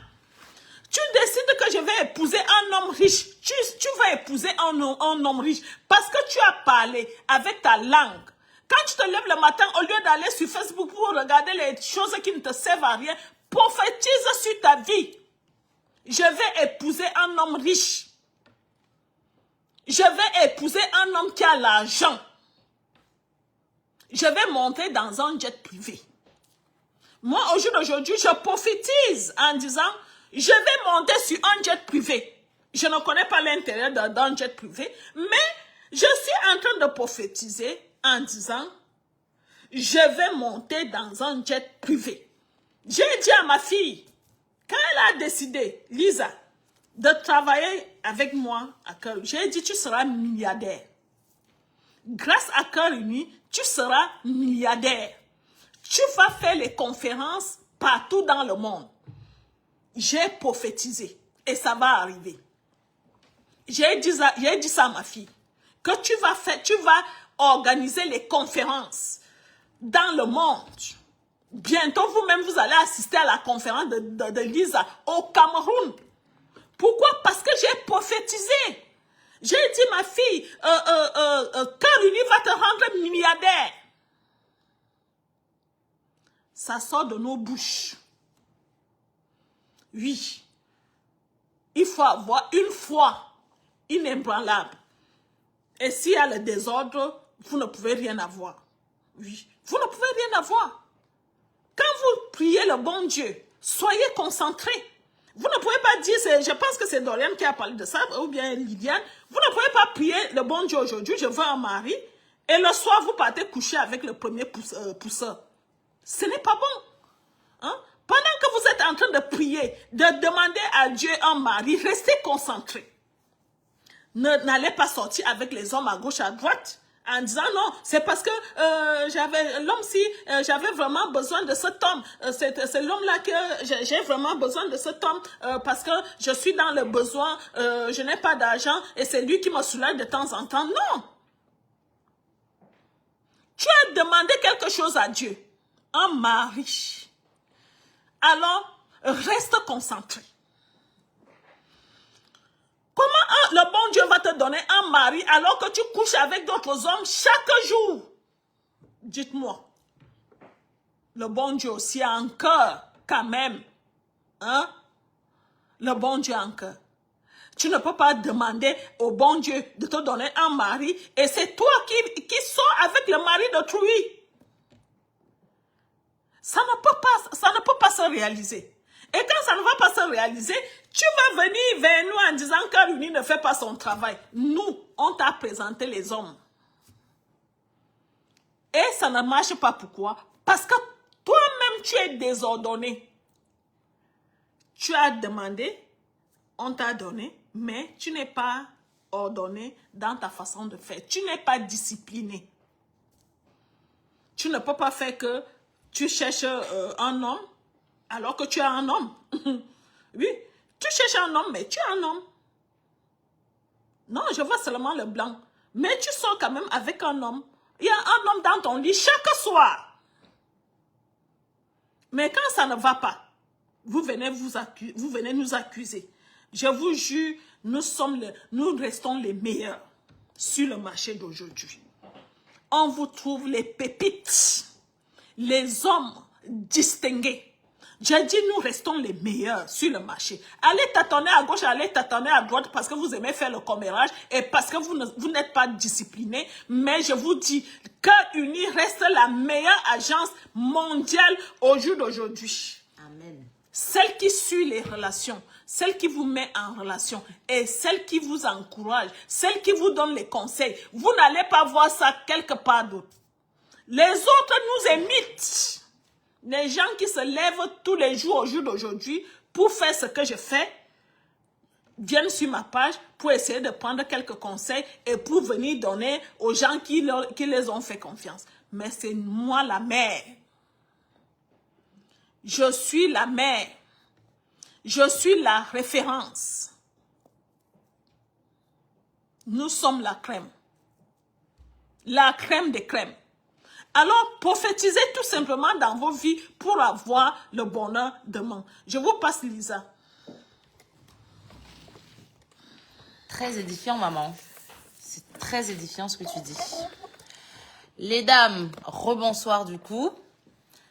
Tu décides que je vais épouser un homme riche. Tu vas épouser un homme riche. Parce que tu as parlé avec ta langue. Quand tu te lèves le matin, au lieu d'aller sur Facebook pour regarder les choses qui ne te servent à rien, prophétise sur ta vie. Je vais épouser un homme riche. Je vais épouser un homme qui a l'argent. Je vais monter dans un jet privé. Moi, au jour d'aujourd'hui, je prophétise en disant... Je vais monter sur un jet privé. Je ne connais pas l'intérieur d'un jet privé, mais je suis en train de prophétiser en disant, je vais monter dans un jet privé. J'ai dit à ma fille, quand elle a décidé, Lisa, de travailler avec moi à Cœur Uni, j'ai dit, tu seras milliardaire. Grâce à Cœur Uni, tu seras milliardaire. Tu vas faire les conférences partout dans le monde. J'ai prophétisé et ça va arriver. J'ai dit ça à ma fille, que tu vas organiser les conférences dans le monde. Bientôt, vous-même, vous allez assister à la conférence de Lisa au Cameroun. Pourquoi? Parce que j'ai prophétisé. J'ai dit, ma fille, Cœur Uni va te rendre milliardaire. Ça sort de nos bouches. Oui, il faut avoir une foi inébranlable. Et s'il y a le désordre, vous ne pouvez rien avoir. Oui, vous ne pouvez rien avoir. Quand vous priez le bon Dieu, soyez concentrés. Vous ne pouvez pas dire, je pense que c'est Dorian qui a parlé de ça, ou bien Liliane. Vous ne pouvez pas prier le bon Dieu aujourd'hui, je veux un mari, et le soir vous partez coucher avec le premier pousseur. Ce n'est pas bon. Hein? Pendant que vous êtes en train de prier, de demander à Dieu un mari, restez concentrés. N'allez pas sortir avec les hommes à gauche, à droite, en disant non, c'est parce que j'avais vraiment besoin de cet homme. C'est l'homme-là que j'ai vraiment besoin de cet homme parce que je suis dans le besoin, je n'ai pas d'argent et c'est lui qui me soulage de temps en temps. Non. Tu as demandé quelque chose à Dieu, un mari. Alors, reste concentré. Comment le bon Dieu va te donner un mari alors que tu couches avec d'autres hommes chaque jour? Dites-moi. Le bon Dieu aussi a un cœur quand même. Hein? Le bon Dieu a un cœur. Tu ne peux pas demander au bon Dieu de te donner un mari et c'est toi qui sors avec le mari d'autrui. Ça ne peut pas se réaliser. Et quand ça ne va pas se réaliser, tu vas venir vers nous en disant que l'Uni ne fait pas son travail. Nous, on t'a présenté les hommes. Et ça ne marche pas. Pourquoi? Parce que toi-même, tu es désordonné. Tu as demandé, on t'a donné, mais tu n'es pas ordonné dans ta façon de faire. Tu n'es pas discipliné. Tu ne peux pas faire que tu cherches un homme alors que tu as un homme. Oui, tu cherches un homme, mais tu as un homme. Non, je vois seulement le blanc. Mais tu sors quand même avec un homme. Il y a un homme dans ton lit chaque soir. Mais quand ça ne va pas, vous venez nous accuser. Je vous jure, nous restons les meilleurs sur le marché d'aujourd'hui. On vous trouve les pépites, les hommes distingués. J'ai dit, nous restons les meilleurs sur le marché. Allez tâtonner à gauche, allez tâtonner à droite parce que vous aimez faire le commérage et parce que vous n'êtes pas disciplinés. Mais je vous dis, Cœur Uni reste la meilleure agence mondiale au jour d'aujourd'hui. Amen. Celle qui suit les relations, celle qui vous met en relation et celle qui vous encourage, celle qui vous donne les conseils. Vous n'allez pas voir ça quelque part d'autre. Les autres nous imitent. Les gens qui se lèvent tous les jours au jour d'aujourd'hui pour faire ce que je fais, viennent sur ma page pour essayer de prendre quelques conseils et pour venir donner aux gens qui les ont fait confiance. Mais c'est moi la mère. Je suis la mère. Je suis la référence. Nous sommes la crème. La crème des crèmes. Alors, prophétisez tout simplement dans vos vies pour avoir le bonheur demain. Je vous passe Lisa. Très édifiant, maman. C'est très édifiant ce que tu dis. Les dames, rebonsoir du coup.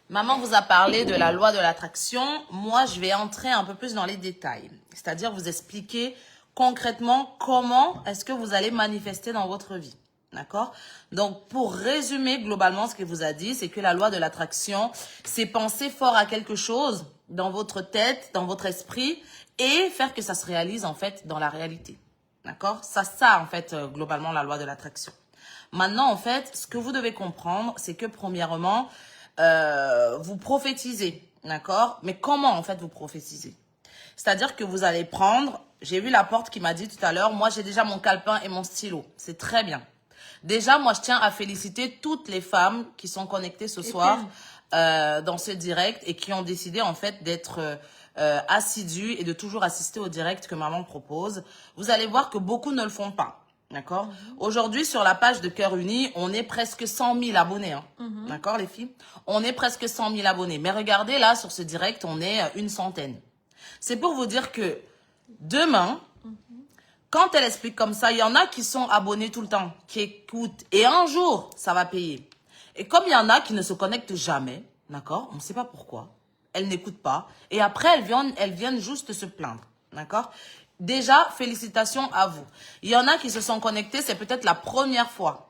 Maman vous a parlé de la loi de l'attraction. Moi, je vais entrer un peu plus dans les détails. C'est-à-dire vous expliquer concrètement comment est-ce que vous allez manifester dans votre vie. D'accord? Donc, pour résumer globalement ce qu'il vous a dit, c'est que la loi de l'attraction, c'est penser fort à quelque chose dans votre tête, dans votre esprit et faire que ça se réalise en fait dans la réalité. D'accord? Ça en fait, globalement, la loi de l'attraction. Maintenant, en fait, ce que vous devez comprendre, c'est que premièrement, vous prophétisez, d'accord? Mais comment, en fait, vous prophétisez? C'est-à-dire que vous allez prendre, j'ai vu la porte qui m'a dit tout à l'heure, moi, j'ai déjà mon calepin et mon stylo. C'est très bien. Déjà, moi, je tiens à féliciter toutes les femmes qui sont connectées ce soir dans ce direct et qui ont décidé, en fait, d'être assidus et de toujours assister au direct que maman propose. Vous allez voir que beaucoup ne le font pas. D'accord? Aujourd'hui, sur la page de Cœur Uni, on est presque 100 000 abonnés. Hein. D'accord, les filles? On est presque 100 000 abonnés. Mais regardez, là, sur ce direct, on est une centaine. C'est pour vous dire que demain, quand elle explique comme ça, il y en a qui sont abonnés tout le temps, qui écoutent. Et un jour, ça va payer. Et comme il y en a qui ne se connectent jamais, d'accord? On ne sait pas pourquoi. Elles n'écoutent pas. Et après, elles viennent juste se plaindre. D'accord? Déjà, félicitations à vous. Il y en a qui se sont connectés, c'est peut-être la première fois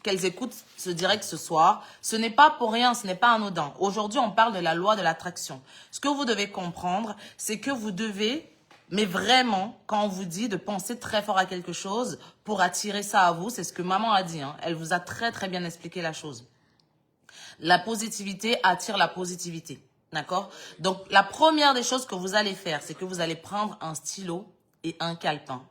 qu'elles écoutent ce direct ce soir. Ce n'est pas pour rien, ce n'est pas anodin. Aujourd'hui, on parle de la loi de l'attraction. Ce que vous devez comprendre, c'est que vous devez, mais vraiment, quand on vous dit de penser très fort à quelque chose pour attirer ça à vous, c'est ce que maman a dit. Hein. Elle vous a très très bien expliqué la chose. La positivité attire la positivité. D'accord? Donc, la première des choses que vous allez faire, c'est que vous allez prendre un stylo et un calepin.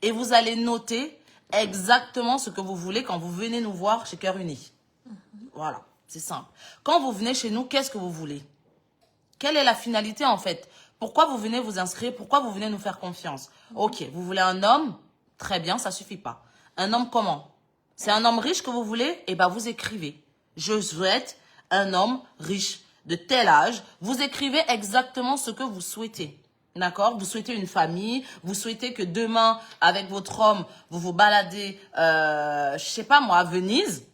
Et vous allez noter exactement ce que vous voulez quand vous venez nous voir chez Cœur Uni. Voilà, c'est simple. Quand vous venez chez nous, qu'est-ce que vous voulez? Quelle est la finalité en fait? Pourquoi vous venez vous inscrire? Pourquoi vous venez nous faire confiance? Ok, vous voulez un homme? Très bien, ça suffit pas. Un homme comment? C'est un homme riche que vous voulez? Eh bien, vous écrivez. Je souhaite un homme riche de tel âge. Vous écrivez exactement ce que vous souhaitez. D'accord? Vous souhaitez une famille, vous souhaitez que demain, avec votre homme, vous vous baladez, je sais pas moi, à Venise.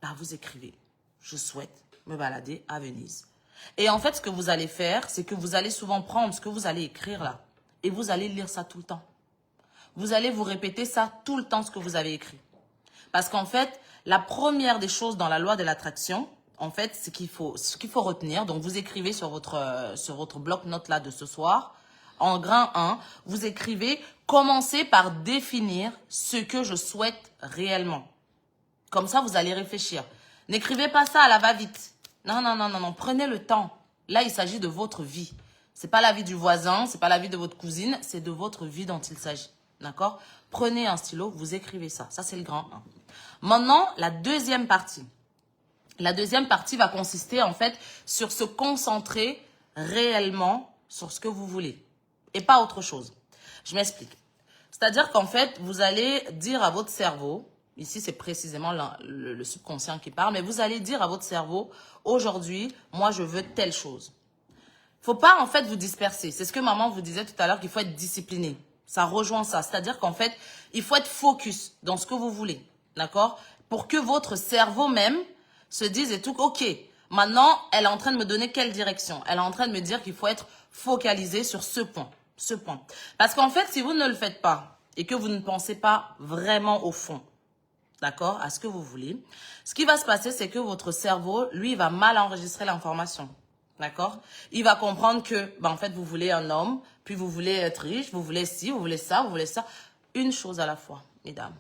Bah, vous écrivez, je souhaite me balader à Venise. Et en fait, ce que vous allez faire, c'est que vous allez souvent prendre ce que vous allez écrire là, et vous allez lire ça tout le temps. Vous allez vous répéter ça tout le temps, ce que vous avez écrit. Parce qu'en fait, la première des choses dans la loi de l'attraction, en fait, ce qu'il faut retenir, donc vous écrivez sur votre bloc-notes là de ce soir, en grain 1, vous écrivez « Commencez par définir ce que je souhaite réellement ». Comme ça, vous allez réfléchir. N'écrivez pas ça à la va-vite. Non, non, non, non, non. Prenez le temps. Là, il s'agit de votre vie. C'est pas la vie du voisin, c'est pas la vie de votre cousine, c'est de votre vie dont il s'agit. D'accord? Prenez un stylo, vous écrivez ça. Ça, c'est le grand 1. Maintenant, la deuxième partie. La deuxième partie va consister, en fait, sur se concentrer réellement sur ce que vous voulez. Et pas autre chose. Je m'explique. C'est-à-dire qu'en fait, vous allez dire à votre cerveau, Ici, c'est précisément le subconscient qui parle. Mais vous allez dire à votre cerveau, aujourd'hui, moi, je veux telle chose. Faut pas, en fait, vous disperser. C'est ce que maman vous disait tout à l'heure, qu'il faut être discipliné. Ça rejoint ça. C'est-à-dire qu'en fait, il faut être focus dans ce que vous voulez. D'accord? Pour que votre cerveau même se dise et tout, ok, maintenant, elle est en train de me donner quelle direction? Elle est en train de me dire qu'il faut être focalisé sur ce point. Ce point. Parce qu'en fait, si vous ne le faites pas et que vous ne pensez pas vraiment au fond, d'accord, à ce que vous voulez, ce qui va se passer, c'est que votre cerveau, lui, va mal enregistrer l'information. D'accord? Il va comprendre que, en fait, vous voulez un homme, puis vous voulez être riche, vous voulez ci, vous voulez ça, vous voulez ça. Une chose à la fois, mesdames.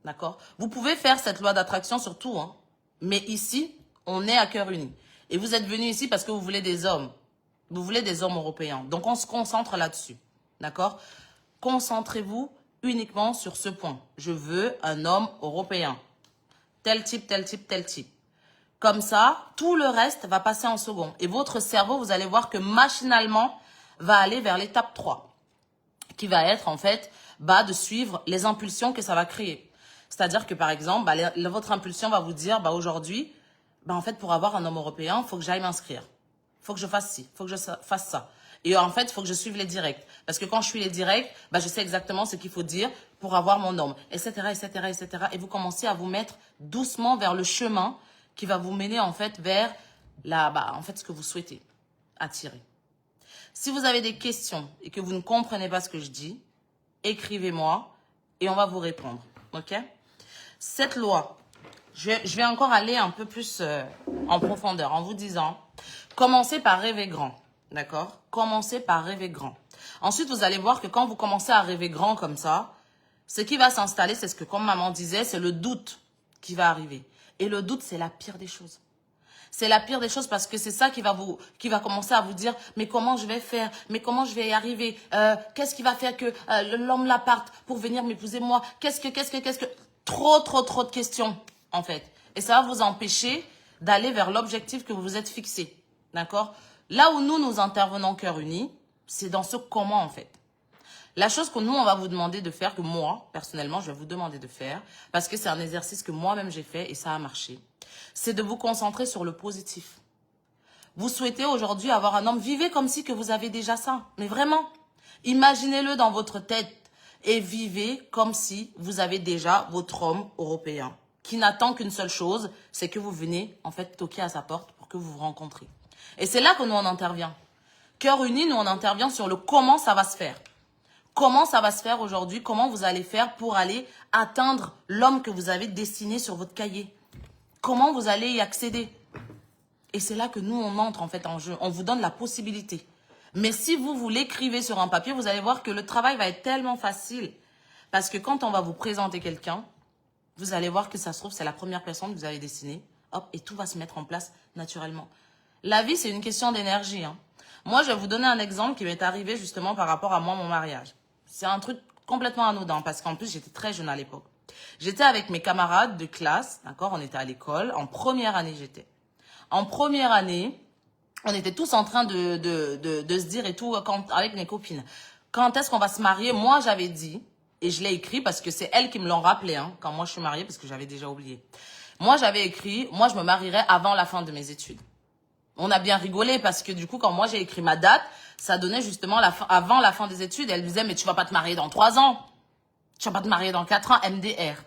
D'accord? Vous pouvez faire cette loi d'attraction sur tout, hein. Mais ici, on est à cœur uni. Et vous êtes venus ici parce que vous voulez des hommes. Vous voulez des hommes européens. Donc, on se concentre là-dessus. D'accord? Concentrez-vous uniquement sur ce point. Je veux un homme européen. Tel type, tel type, tel type. Comme ça, tout le reste va passer en second. Et votre cerveau, vous allez voir que machinalement, va aller vers l'étape 3. Qui va être, en fait, de suivre les impulsions que ça va créer. C'est-à-dire que, par exemple, votre impulsion va vous dire, aujourd'hui, en fait, pour avoir un homme européen, il faut que j'aille m'inscrire. Il faut que je fasse ci, il faut que je fasse ça. Et en fait, il faut que je suive les directs. Parce que quand je suis les directs, je sais exactement ce qu'il faut dire pour avoir mon homme, etc., etc., etc. Et vous commencez à vous mettre doucement vers le chemin qui va vous mener, en fait, vers ce que vous souhaitez attirer. Si vous avez des questions et que vous ne comprenez pas ce que je dis, écrivez-moi et on va vous répondre. OK? Cette loi, je vais encore aller un peu plus en profondeur en vous disant, commencez par rêver grand. D'accord? Commencez par rêver grand. Ensuite, vous allez voir que quand vous commencez à rêver grand comme ça, ce qui va s'installer, c'est ce que, comme maman disait, c'est le doute qui va arriver. Et le doute, c'est la pire des choses. C'est la pire des choses parce que c'est ça qui va commencer à vous dire, mais comment je vais faire? Mais comment je vais y arriver? Qu'est-ce qui va faire que l'homme la parte pour venir m'épouser moi? Qu'est-ce que... Trop de questions, en fait. Et ça va vous empêcher d'aller vers l'objectif que vous vous êtes fixé. D'accord? Là où nous intervenons cœur uni, c'est dans ce comment, en fait. La chose que nous, on va vous demander de faire, que moi, personnellement, je vais vous demander de faire, parce que c'est un exercice que moi-même j'ai fait et ça a marché, c'est de vous concentrer sur le positif. Vous souhaitez aujourd'hui avoir un homme, vivez comme si que vous avez déjà ça. Mais vraiment, imaginez-le dans votre tête et vivez comme si vous avez déjà votre homme européen, qui n'attend qu'une seule chose, c'est que vous venez, en fait, toquer à sa porte pour que vous vous rencontriez. Et c'est là que nous, on intervient. Cœur uni, nous, on intervient sur le comment ça va se faire. Comment ça va se faire aujourd'hui? Comment vous allez faire pour aller atteindre l'homme que vous avez dessiné sur votre cahier? Comment vous allez y accéder? Et c'est là que nous, on entre en fait en jeu. On vous donne la possibilité. Mais si vous l'écrivez sur un papier, vous allez voir que le travail va être tellement facile. Parce que quand on va vous présenter quelqu'un, vous allez voir que ça se trouve, c'est la première personne que vous avez dessinée. Hop, et tout va se mettre en place naturellement. La vie, c'est une question d'énergie. Hein. Moi, je vais vous donner un exemple qui m'est arrivé justement par rapport à moi, mon mariage. C'est un truc complètement anodin parce qu'en plus, j'étais très jeune à l'époque. J'étais avec mes camarades de classe, d'accord? On était à l'école. En première année, j'étais. En première année, on était tous en train de se dire et tout, avec mes copines. Quand est-ce qu'on va se marier? Moi, j'avais dit, et je l'ai écrit parce que c'est elles qui me l'ont rappelé, hein, quand moi je suis mariée, parce que j'avais déjà oublié. Moi, j'avais écrit, moi, je me marierais avant la fin de mes études. On a bien rigolé parce que du coup, quand moi j'ai écrit ma date, ça donnait justement avant la fin des études. Elle disait, mais tu vas pas te marier dans 3 ans. Tu vas pas te marier dans 4 ans, MDR.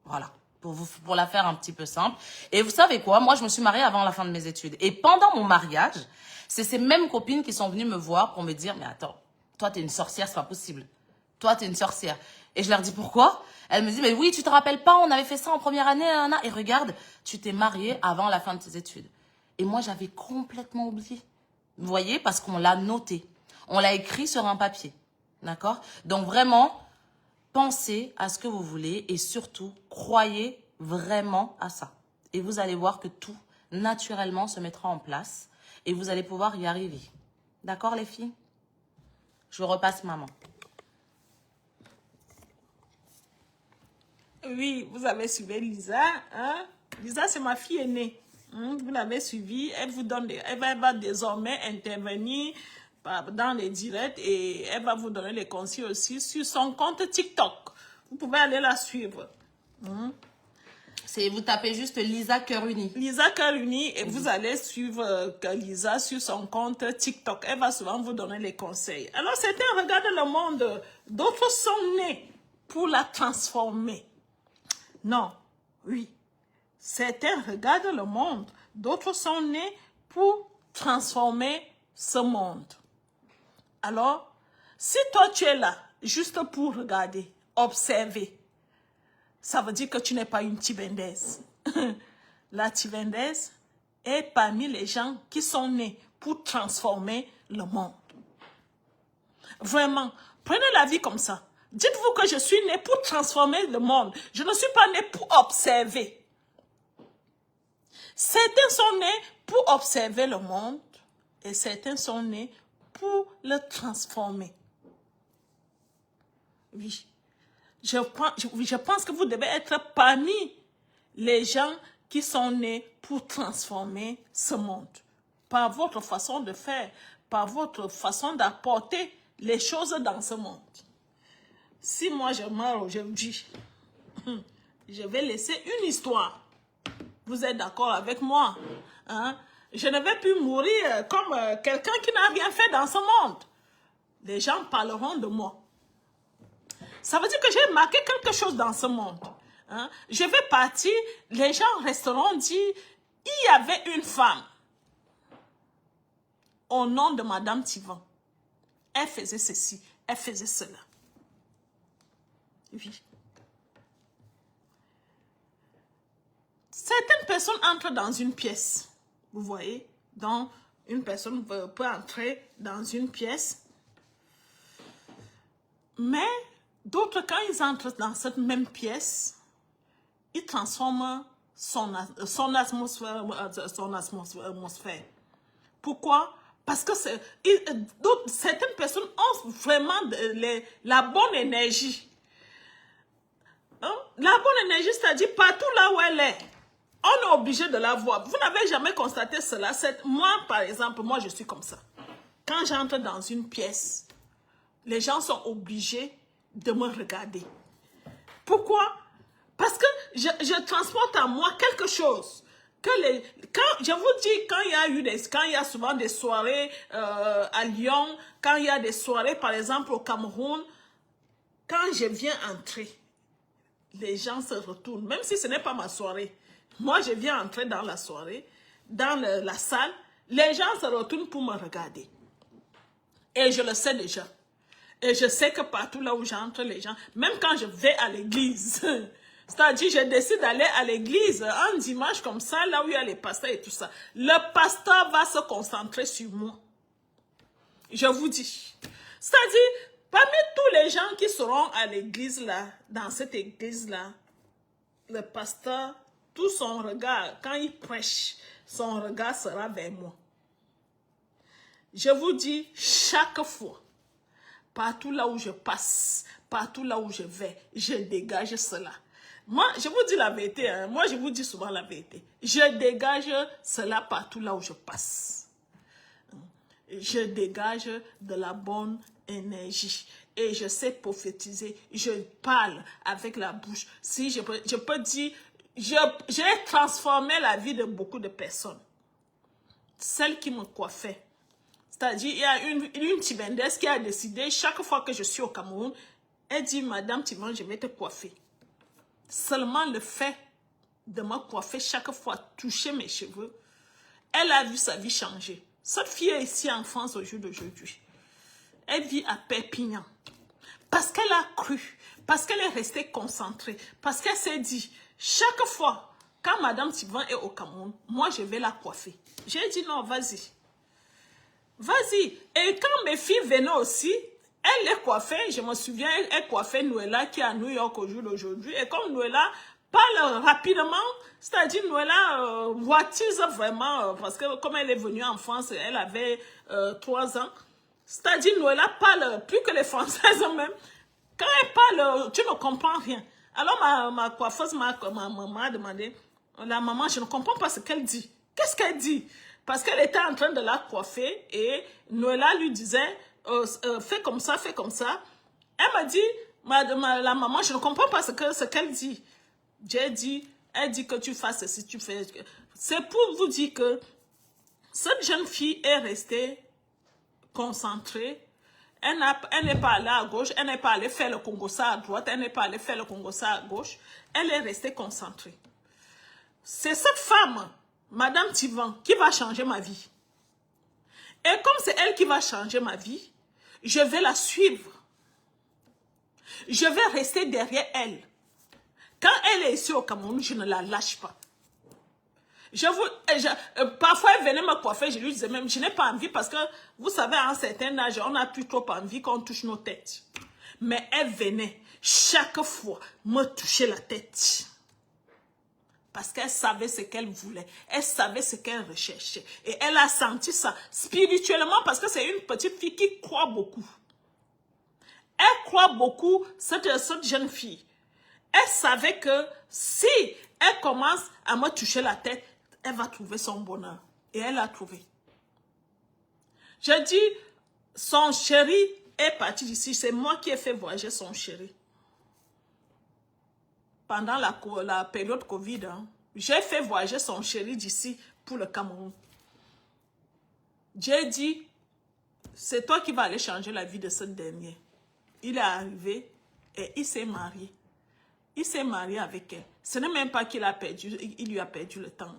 Voilà, pour la faire un petit peu simple. Et vous savez quoi? Moi, je me suis mariée avant la fin de mes études. Et pendant mon mariage, c'est ces mêmes copines qui sont venues me voir pour me dire, mais attends, toi, t'es une sorcière, c'est pas possible. Toi, t'es une sorcière. Et je leur dis, pourquoi? Elle me dit, mais oui, tu te rappelles pas, on avait fait ça en première année, Anna. Et regarde, tu t'es mariée avant la fin de tes études. Et moi, j'avais complètement oublié. Vous voyez, parce qu'on l'a noté. On l'a écrit sur un papier. D'accord? Donc vraiment, pensez à ce que vous voulez et surtout, croyez vraiment à ça. Et vous allez voir que tout, naturellement, se mettra en place et vous allez pouvoir y arriver. D'accord, les filles? Je repasse maman. Oui, vous avez suivi Lisa. Hein? Lisa, c'est ma fille aînée. Vous l'avez suivi. Elle va désormais intervenir dans les directs et elle va vous donner les conseils aussi sur son compte TikTok. Vous pouvez aller la suivre. Vous tapez juste Lisa Cœur Uni. Lisa Cœur Uni et vous allez suivre Lisa sur son compte TikTok. Elle va souvent vous donner les conseils. Alors, certains regardent le monde, d'autres sont nés pour la transformer. Non, oui. Certains regardent le monde, d'autres sont nés pour transformer ce monde. Alors, si toi tu es là, juste pour regarder, observer, ça veut dire que tu n'es pas une Tibendaise. La Tibendaise est parmi les gens qui sont nés pour transformer le monde. Vraiment, prenez la vie comme ça. Dites-vous que je suis née pour transformer le monde. Je ne suis pas née pour observer. Certains sont nés pour observer le monde et certains sont nés pour le transformer. Oui. Je pense que vous devez être parmi les gens qui sont nés pour transformer ce monde. Par votre façon de faire, par votre façon d'apporter les choses dans ce monde. Si moi je meurs aujourd'hui, je vais laisser une histoire. Vous êtes d'accord avec moi? Hein? Je ne vais plus mourir comme quelqu'un qui n'a rien fait dans ce monde. Les gens parleront de moi. Ça veut dire que j'ai marqué quelque chose dans ce monde. Hein? Je vais partir, les gens resteront dit, il y avait une femme au nom de Madame Tivan. Elle faisait ceci, elle faisait cela. Oui. Certaines personnes entrent dans une pièce. Vous voyez, donc une personne peut entrer dans une pièce. Mais d'autres, quand ils entrent dans cette même pièce, ils transforment son atmosphère. Pourquoi? Parce que certaines personnes ont vraiment la bonne énergie. Hein? La bonne énergie, c'est-à-dire partout là où elle est, on est obligé de la voir. Vous n'avez jamais constaté cela? Moi, par exemple, moi je suis comme ça. Quand j'entre dans une pièce, les gens sont obligés de me regarder. Pourquoi? Parce que je transporte en moi quelque chose. Quand je vous dis, quand il y a souvent des soirées à Lyon, quand il y a des soirées, par exemple, au Cameroun, quand je viens entrer, les gens se retournent, même si ce n'est pas ma soirée. Moi, je viens entrer dans la soirée, dans la salle, les gens se retournent pour me regarder. Et je le sais déjà. Et je sais que partout là où j'entre, les gens, même quand je vais à l'église, c'est-à-dire je décide d'aller à l'église un dimanche comme ça, là où il y a les pasteurs et tout ça, le pasteur va se concentrer sur moi. Je vous dis. C'est-à-dire, parmi tous les gens qui seront à l'église là, dans cette église là, le pasteur, tout son regard, quand il prêche, son regard sera vers moi. Je vous dis, chaque fois, partout là où je passe, partout là où je vais, je dégage cela. Moi, je vous dis la vérité, hein, moi je vous dis souvent la vérité. Je dégage cela partout là où je passe. Je dégage de la bonne énergie. Et je sais prophétiser, je parle avec la bouche. Si je peux dire, j'ai transformé la vie de beaucoup de personnes. Celle qui me coiffait. C'est-à-dire, il y a une Tibendaise qui a décidé, chaque fois que je suis au Cameroun, elle dit, Madame Tivan, je vais te coiffer. Seulement le fait de me coiffer chaque fois, toucher mes cheveux, elle a vu sa vie changer. Cette fille est ici en France au jour d'aujourd'hui. Elle vit à Perpignan. Parce qu'elle a cru, parce qu'elle est restée concentrée, parce qu'elle s'est dit, chaque fois, quand Madame Tivan est au Cameroun, moi je vais la coiffer. J'ai dit non, vas-y. Vas-y. Et quand mes filles venaient aussi, elle les coiffait. Je me souviens, elle coiffait Noëlla qui est à New York au jour d'aujourd'hui. Et comme Noëlla parle rapidement, c'est-à-dire Noëlla voitise vraiment, parce que comme elle est venue en France, elle avait 3 ans. C'est-à-dire Noëlla parle plus que les Françaises même. Quand elle parle, tu ne comprends rien. Alors ma coiffeuse, ma maman a demandé, la maman, je ne comprends pas ce qu'elle dit. Qu'est-ce qu'elle dit? Parce qu'elle était en train de la coiffer et Noëlla lui disait, fais comme ça. Elle m'a dit, la maman, je ne comprends pas ce qu'elle dit. J'ai dit, elle dit que tu fasses ceci, tu fais... C'est pour vous dire que cette jeune fille est restée concentrée. Elle n'est pas allée à gauche, elle n'est pas allée faire le Congo-ça à droite, elle n'est pas allée faire le Congo-ça à gauche. Elle est restée concentrée. C'est cette femme, Madame Tivan, qui va changer ma vie. Et comme c'est elle qui va changer ma vie, je vais la suivre. Je vais rester derrière elle. Quand elle est ici au Cameroun, je ne la lâche pas. Parfois, elle venait me coiffer, je lui disais même, je n'ai pas envie parce que, vous savez, à un certain âge, on n'a plus trop envie qu'on touche nos têtes. Mais elle venait chaque fois me toucher la tête. Parce qu'elle savait ce qu'elle voulait. Elle savait ce qu'elle recherchait. Et elle a senti ça spirituellement parce que c'est une petite fille qui croit beaucoup. Elle croit beaucoup, cette jeune fille. Elle savait que si elle commence à me toucher la tête, elle va trouver son bonheur. Et elle l'a trouvé. Je dis, son chéri est parti d'ici. C'est moi qui ai fait voyager son chéri. Pendant la période Covid, hein, j'ai fait voyager son chéri d'ici pour le Cameroun. J'ai dit, c'est toi qui vas aller changer la vie de ce dernier. Il est arrivé et il s'est marié. Il s'est marié avec elle. Ce n'est même pas qu'il a perdu, il lui a perdu le temps.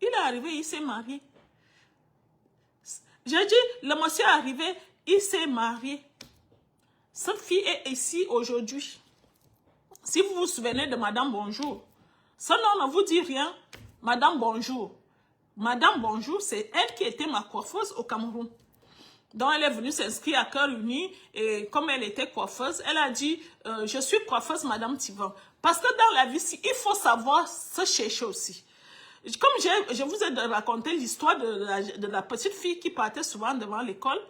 Il est arrivé, il s'est marié. J'ai dit, le monsieur est arrivé, il s'est marié. Cette fille est ici aujourd'hui. Si vous vous souvenez de Madame Bonjour, ce nom ne vous dit rien. Madame Bonjour. Madame Bonjour, c'est elle qui était ma coiffeuse au Cameroun. Donc, elle est venue s'inscrire à Cœur Uni et comme elle était coiffeuse, elle a dit, je suis coiffeuse Madame Tivan. Parce que dans la vie, il faut savoir se chercher aussi. Comme je vous ai raconté l'histoire de la petite fille qui partait souvent devant l'école,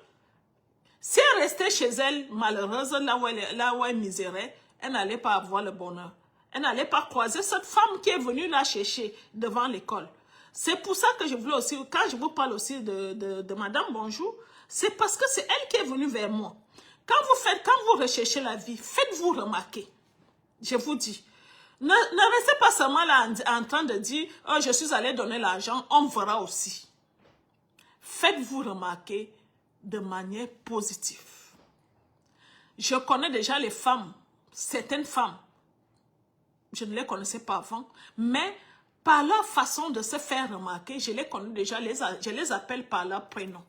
si elle restait chez elle, malheureuse, là où elle misérait, elle n'allait pas avoir le bonheur. Elle n'allait pas croiser cette femme qui est venue la chercher devant l'école. C'est pour ça que je voulais aussi, quand je vous parle aussi de Madame Bonjour, c'est parce que c'est elle qui est venue vers moi. Quand vous recherchez la vie, faites-vous remarquer. Je vous dis. Ne restez pas seulement là en train de dire, oh, je suis allée donner l'argent, on verra aussi. Faites-vous remarquer de manière positive. Je connais déjà les femmes, certaines femmes, je ne les connaissais pas avant, mais par leur façon de se faire remarquer, je les connais déjà, je les appelle par leur prénom.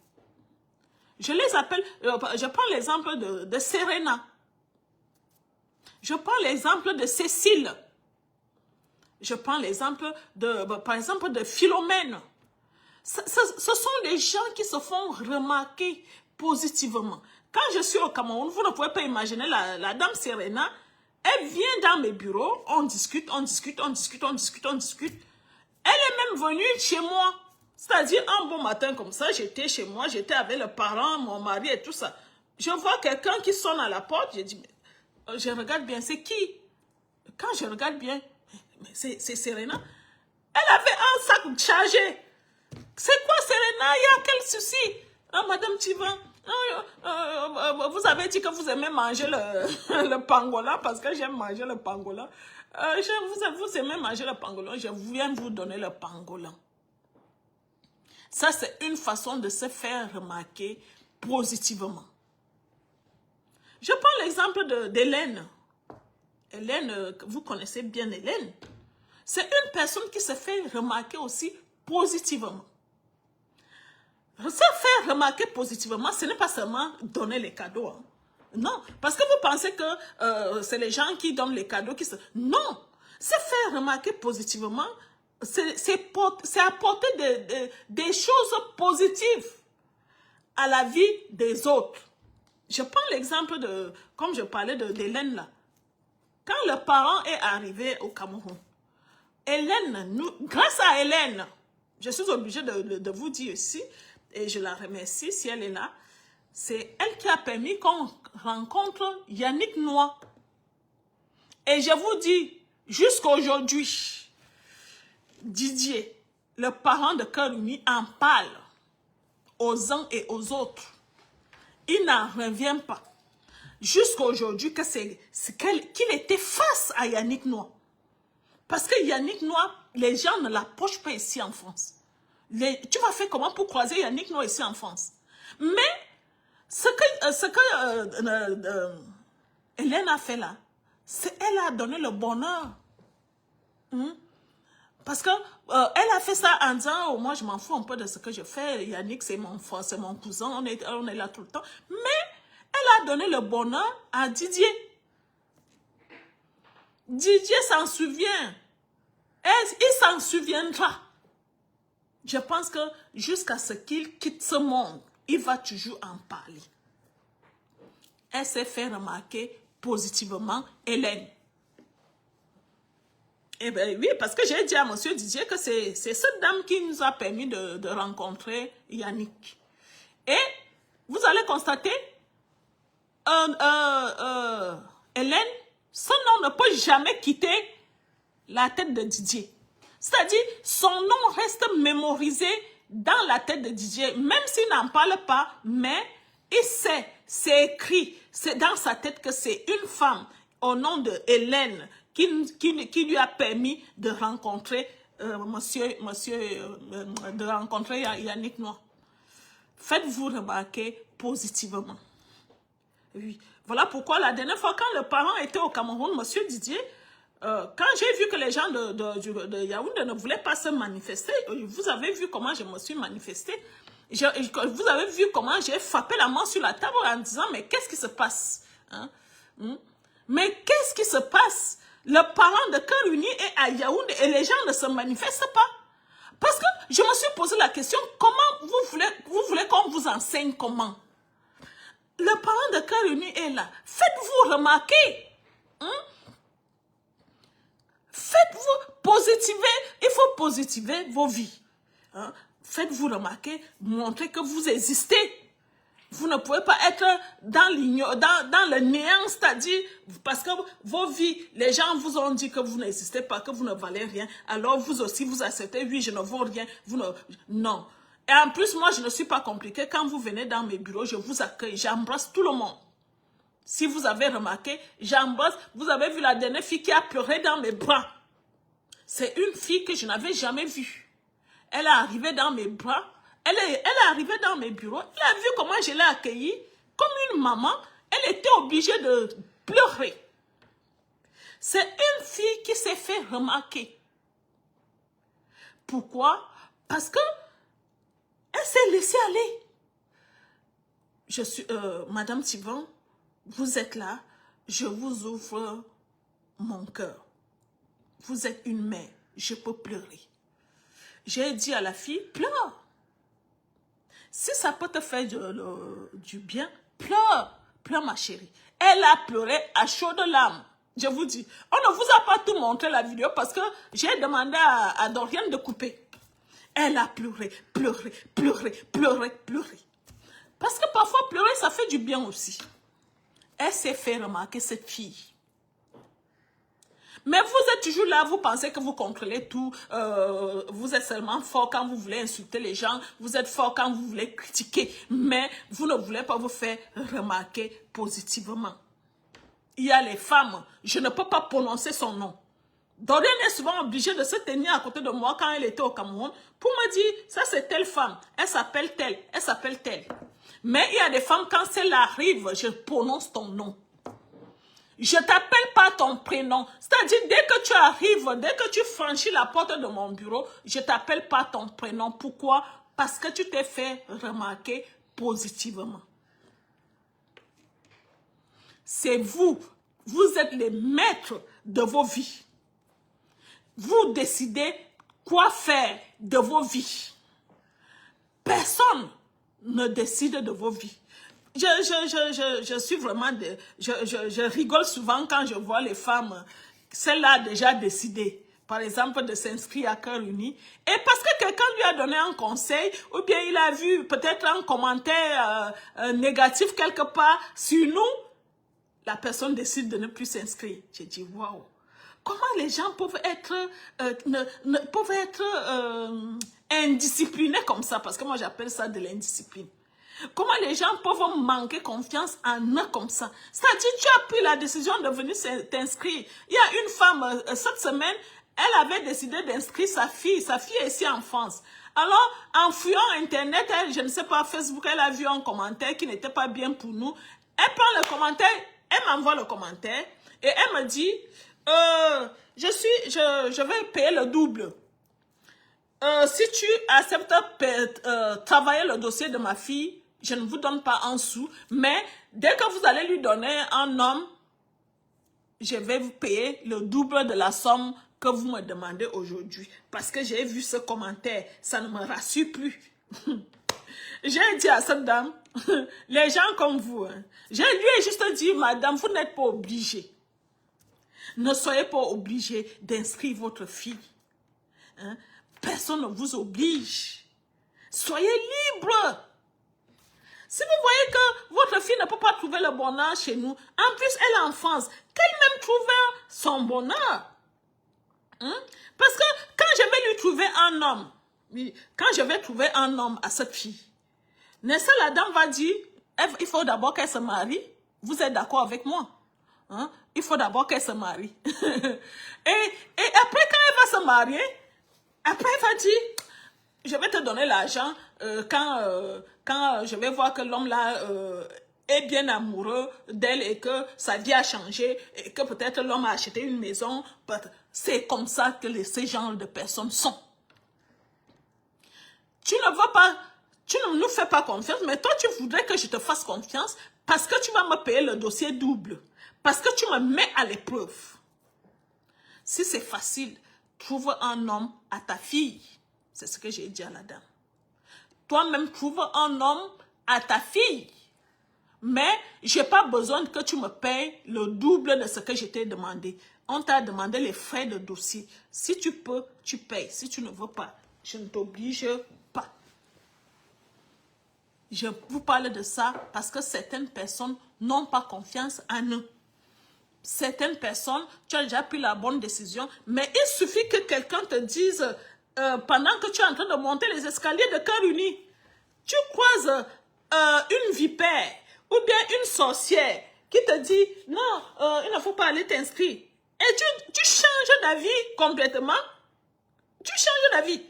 Je les appelle, je prends l'exemple de Serena. Je prends l'exemple de Cécile. Je prends l'exemple par exemple, de Philomène. Ce sont des gens qui se font remarquer positivement. Quand je suis au Cameroun, vous ne pouvez pas imaginer la dame Serena. Elle vient dans mes bureaux, on discute, on discute, on discute, on discute, on discute. Elle est même venue chez moi. C'est-à-dire, un bon matin comme ça, j'étais chez moi, j'étais avec le parent, mon mari et tout ça. Je vois quelqu'un qui sonne à la porte, je dis, je regarde bien, c'est qui? Quand je regarde bien, c'est Serena. Elle avait un sac chargé. C'est quoi Serena? Il y a quel souci? Ah, Madame Tivan, vous avez dit que vous aimez manger le pangolin parce que j'aime manger le pangolin. Vous aimez manger le pangolin, je viens vous donner le pangolin. Ça, c'est une façon de se faire remarquer positivement. Je prends l'exemple d'Hélène. Hélène, vous connaissez bien Hélène. C'est une personne qui se fait remarquer aussi positivement. Se faire remarquer positivement, ce n'est pas seulement donner les cadeaux. Hein. Non, parce que vous pensez que c'est les gens qui donnent les cadeaux qui se... Non, se faire remarquer positivement, c'est apporter des choses positives à la vie des autres. Je prends l'exemple de, comme je parlais d'Hélène là. Quand le parent est arrivé au Cameroun, Hélène, grâce à Hélène, je suis obligée de vous dire ici, et je la remercie si elle est là, c'est elle qui a permis qu'on rencontre Yannick Noah. Et je vous dis, jusqu'à aujourd'hui, Didier, le parent de Cœur Uni, en parle aux uns et aux autres. Il n'en revient pas. Jusqu'à aujourd'hui, qu'il était face à Yannick Noah. Parce que Yannick Noah, les gens ne l'approchent pas ici en France. Tu vas faire comment pour croiser Yannick Noah ici en France? Mais ce que Hélène a fait là, elle a donné le bonheur. Parce que elle a fait ça en disant, oh, moi je m'en fous un peu de ce que je fais, Yannick c'est mon frère, c'est mon cousin, on est là tout le temps. Mais elle a donné le bonheur à Didier. Didier s'en souvient. Il s'en souviendra. Je pense que jusqu'à ce qu'il quitte ce monde, il va toujours en parler. Elle s'est fait remarquer positivement, Hélène. Eh bien oui, parce que j'ai dit à monsieur Didier que c'est cette dame qui nous a permis de rencontrer Yannick. Et vous allez constater, Hélène, son nom ne peut jamais quitter la tête de Didier. C'est-à-dire, son nom reste mémorisé dans la tête de Didier, même s'il n'en parle pas, mais il sait, c'est écrit, c'est dans sa tête que c'est une femme au nom de Hélène qui lui a permis de rencontrer de rencontrer Yannick Noah. Faites-vous remarquer positivement. Oui. Voilà pourquoi la dernière fois, quand le parent était au Cameroun, monsieur Didier, quand j'ai vu que les gens de Yaoundé ne voulaient pas se manifester, vous avez vu comment je me suis manifestée. Vous avez vu comment j'ai frappé la main sur la table en disant, mais qu'est-ce qui se passe? Hein? Mais qu'est-ce qui se passe? Le parent de Cœur Uni est à Yaoundé et les gens ne se manifestent pas. Parce que je me suis posé la question, comment vous voulez qu'on vous enseigne comment? Le parent de Cœur Uni est là. Faites-vous remarquer. Faites-vous positiver. Il faut positiver vos vies. Faites-vous remarquer, montrez que vous existez. Vous ne pouvez pas être dans le néant, c'est-à-dire, parce que vos vies, les gens vous ont dit que vous n'existez pas, que vous ne valez rien, alors vous aussi, vous acceptez, oui, je ne vaux rien, non. Et en plus, moi, je ne suis pas compliquée. Quand vous venez dans mes bureaux, je vous accueille, j'embrasse tout le monde. Si vous avez remarqué, j'embrasse, vous avez vu la dernière fille qui a pleuré dans mes bras. C'est une fille que je n'avais jamais vue. Elle est arrivée dans mes bras. Elle est arrivée dans mes bureaux, elle a vu comment je l'ai accueillie, comme une maman, elle était obligée de pleurer. C'est une fille qui s'est fait remarquer. Pourquoi? Parce que elle s'est laissée aller. Je suis, Madame Thivan, vous êtes là, je vous ouvre mon cœur. Vous êtes une mère, je peux pleurer. J'ai dit à la fille, pleure. Si ça peut te faire du bien, pleure. Pleure, ma chérie. Elle a pleuré à chaudes larmes. Je vous dis, on ne vous a pas tout montré la vidéo parce que j'ai demandé à Dorian de couper. Elle a pleuré, pleuré, pleuré, pleuré, pleuré. Parce que parfois, pleurer, ça fait du bien aussi. Elle s'est fait remarquer, cette fille. Mais vous êtes toujours là, vous pensez que vous contrôlez tout, vous êtes seulement fort quand vous voulez insulter les gens, vous êtes fort quand vous voulez critiquer, mais vous ne voulez pas vous faire remarquer positivement. Il y a les femmes, je ne peux pas prononcer son nom. Dorian est souvent obligée de se tenir à côté de moi quand elle était au Cameroun pour me dire, ça c'est telle femme, elle s'appelle telle, elle s'appelle telle. Mais il y a des femmes, quand celle arrive, je prononce ton nom. Je ne t'appelle pas ton prénom. C'est-à-dire, dès que tu arrives, dès que tu franchis la porte de mon bureau, je ne t'appelle pas ton prénom. Pourquoi? Parce que tu t'es fait remarquer positivement. C'est vous. Vous êtes les maîtres de vos vies. Vous décidez quoi faire de vos vies. Personne ne décide de vos vies. Je suis vraiment... Je rigole souvent quand je vois les femmes, celle-là a déjà décidé, par exemple, de s'inscrire à Cœur Uni. Et parce que quelqu'un lui a donné un conseil, ou bien il a vu peut-être un commentaire négatif quelque part sur nous, la personne décide de ne plus s'inscrire. J'ai dit, waouh, comment les gens peuvent être, indisciplinés comme ça? Parce que moi, j'appelle ça de l'indiscipline. Comment les gens peuvent manquer confiance en eux comme ça? C'est-à-dire, tu as pris la décision de venir t'inscrire. Il y a une femme, cette semaine, elle avait décidé d'inscrire sa fille. Sa fille est ici en France. Alors, en fouillant Internet, elle, je ne sais pas, Facebook, elle a vu un commentaire qui n'était pas bien pour nous. Elle prend le commentaire, elle m'envoie le commentaire et elle me dit, je vais payer le double. Si tu acceptes travailler le dossier de ma fille, je ne vous donne pas un sou, mais dès que vous allez lui donner un homme, je vais vous payer le double de la somme que vous me demandez aujourd'hui. Parce que j'ai vu ce commentaire, ça ne me rassure plus. J'ai dit à cette dame, les gens comme vous, hein, je lui ai juste dit, madame, vous n'êtes pas obligée. Ne soyez pas obligée d'inscrire votre fille. Hein? Personne ne vous oblige. Soyez libre. Si vous voyez que votre fille ne peut pas trouver le bonheur chez nous, en plus elle est en France, qu'elle même trouve son bonheur. Hein? Parce que quand je vais lui trouver un homme, quand je vais trouver un homme à cette fille, n'est-ce pas, la dame va dire, il faut d'abord qu'elle se marie. Vous êtes d'accord avec moi? Hein? Il faut d'abord qu'elle se marie. et après, quand elle va se marier, après elle va dire, je vais te donner l'argent quand je vais voir que l'homme là est bien amoureux d'elle et que sa vie a changé et que peut-être l'homme a acheté une maison. C'est comme ça que ces genres de personnes sont. Tu ne veux pas, tu ne nous fais pas confiance, mais toi tu voudrais que je te fasse confiance parce que tu vas me payer le dossier double. Parce que tu me mets à l'épreuve. Si c'est facile, trouve un homme à ta fille. C'est ce que j'ai dit à la dame. Toi-même, trouve un homme à ta fille. Mais je n'ai pas besoin que tu me payes le double de ce que je t'ai demandé. On t'a demandé les frais de dossier. Si tu peux, tu payes. Si tu ne veux pas, je ne t'oblige pas. Je vous parle de ça parce que certaines personnes n'ont pas confiance en eux. Certaines personnes, tu as déjà pris la bonne décision, mais il suffit que quelqu'un te dise, pendant que tu es en train de monter les escaliers de Cœur Uni, tu croises une vipère ou bien une sorcière qui te dit, non, il ne faut pas aller t'inscrire. Et tu changes d'avis complètement. Tu changes d'avis.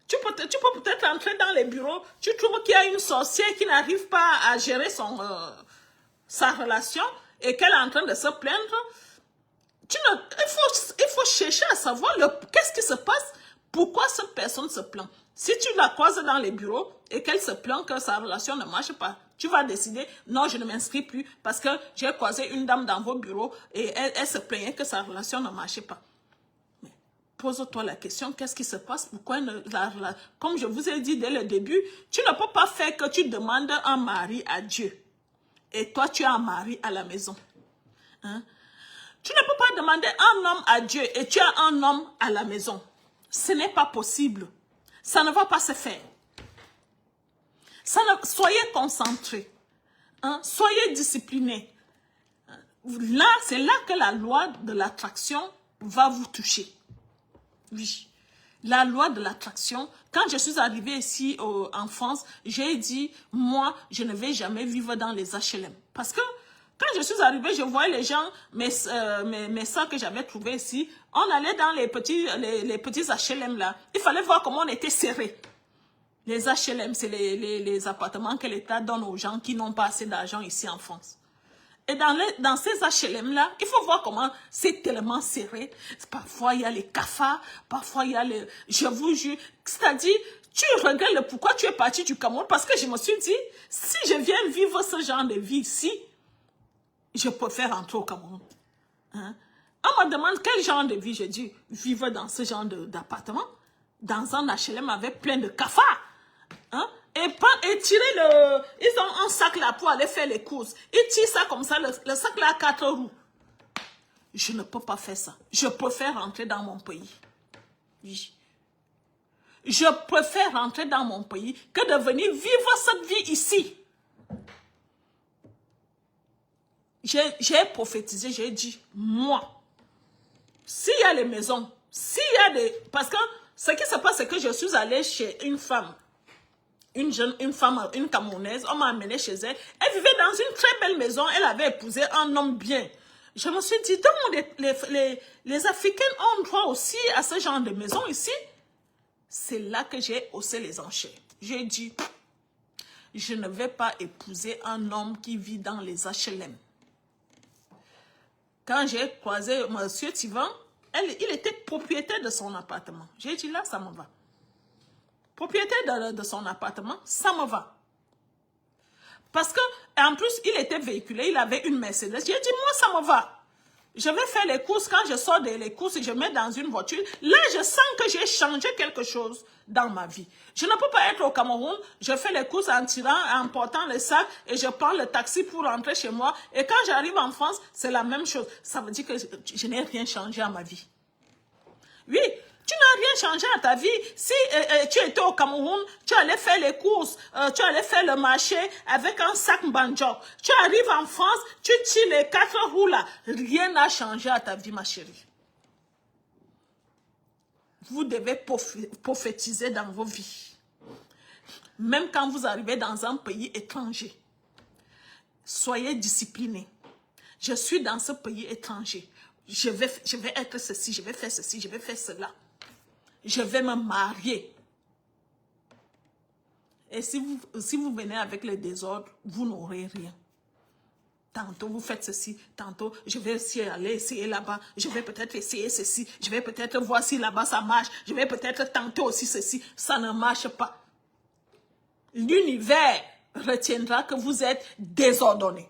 Tu peux peut-être entrer dans les bureaux, tu trouves qu'il y a une sorcière qui n'arrive pas à gérer sa relation et qu'elle est en train de se plaindre. Il faut chercher à savoir qu'est-ce qui se passe, pourquoi cette personne se plaint. Si tu la croises dans les bureaux et qu'elle se plaint que sa relation ne marche pas, tu vas décider, non, je ne m'inscris plus parce que j'ai croisé une dame dans vos bureaux et elle se plaignait que sa relation ne marchait pas. Mais pose-toi la question, qu'est-ce qui se passe? Pourquoi comme je vous ai dit dès le début, tu ne peux pas faire que tu demandes un mari à Dieu. Et toi, tu as un mari à la maison. Hein? Tu ne peux pas demander un homme à Dieu et tu as un homme à la maison. Ce n'est pas possible. Ça ne va pas se faire. Soyez concentrés. Hein? Soyez disciplinés. Là, c'est là que la loi de l'attraction va vous toucher. Oui. La loi de l'attraction, quand je suis arrivée ici en France, j'ai dit, moi, je ne vais jamais vivre dans les HLM. Parce que quand je suis arrivée, je voyais les gens, mes soeurs que j'avais trouvées ici, on allait dans les petits HLM là. Il fallait voir comment on était serrés. Les HLM, c'est les appartements que l'État donne aux gens qui n'ont pas assez d'argent ici en France. Et dans ces HLM-là, il faut voir comment c'est tellement serré. Parfois, il y a les cafards, parfois, il y a les... Je vous jure, c'est-à-dire, tu regrettes pourquoi tu es parti du Cameroun, parce que je me suis dit, si je viens vivre ce genre de vie ici, je préfère rentrer au Cameroun. Hein? On me demande quel genre de vie, je dis, vivre dans ce genre d'appartement, dans un HLM avec plein de cafards. Hein? Et tirer ils ont un sac là pour aller faire les courses. Ils tirent ça comme ça, le sac là a 4 roues. Je ne peux pas faire ça. Je préfère rentrer dans mon pays. Oui. Je préfère rentrer dans mon pays que de venir vivre cette vie ici. J'ai prophétisé, j'ai dit, moi, s'il y a les maisons, s'il y a des... Parce que ce qui se passe, c'est que je suis allée chez une femme. Une femme, une Camerounaise, on m'a amenée chez elle. Elle vivait dans une très belle maison. Elle avait épousé un homme bien. Je me suis dit, donc les Africains ont droit aussi à ce genre de maison ici. C'est là que j'ai haussé les enchères. J'ai dit, je ne vais pas épouser un homme qui vit dans les HLM. Quand j'ai croisé M. Tivan, il était propriétaire de son appartement. J'ai dit, là, ça me va. Propriétaire de son appartement, ça me va. Parce que, en plus, il était véhiculé, il avait une Mercedes. J'ai dit, moi, ça me va. Je vais faire les courses. Quand je sors des courses, je mets dans une voiture. Là, je sens que j'ai changé quelque chose dans ma vie. Je ne peux pas être au Cameroun. Je fais les courses en tirant, en portant le sac et je prends le taxi pour rentrer chez moi. Et quand j'arrive en France, c'est la même chose. Ça veut dire que je n'ai rien changé à ma vie. Oui, tu n'as rien changé à ta vie. Si tu étais au Cameroun, tu allais faire les courses, tu allais faire le marché avec un sac banjo. Tu arrives en France, tu tires les 4 roues là. Rien n'a changé à ta vie, ma chérie. Vous devez prophétiser dans vos vies. Même quand vous arrivez dans un pays étranger, soyez disciplinés. Je suis dans ce pays étranger. Je vais être ceci, je vais faire ceci, je vais faire cela. Je vais me marier. Et si vous venez avec le désordre, vous n'aurez rien. Tantôt vous faites ceci, tantôt je vais essayer là-bas, je vais peut-être essayer ceci, je vais peut-être voir si là-bas ça marche, je vais peut-être tenter aussi ceci, ça ne marche pas. L'univers retiendra que vous êtes désordonné.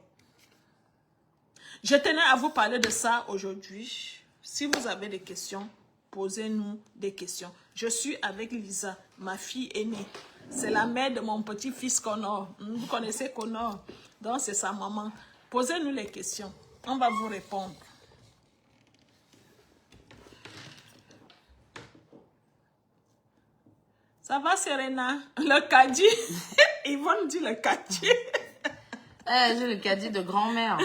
Je tenais à vous parler de ça aujourd'hui. Si vous avez des questions, posez-nous des questions. Je suis avec Lisa, ma fille aînée. C'est la mère de mon petit-fils Connor. Vous connaissez Connor, donc c'est sa maman. Posez-nous les questions. On va vous répondre. Ça va, Serena? Le caddie? Yvonne dit le caddie. J'ai le caddie de grand-mère.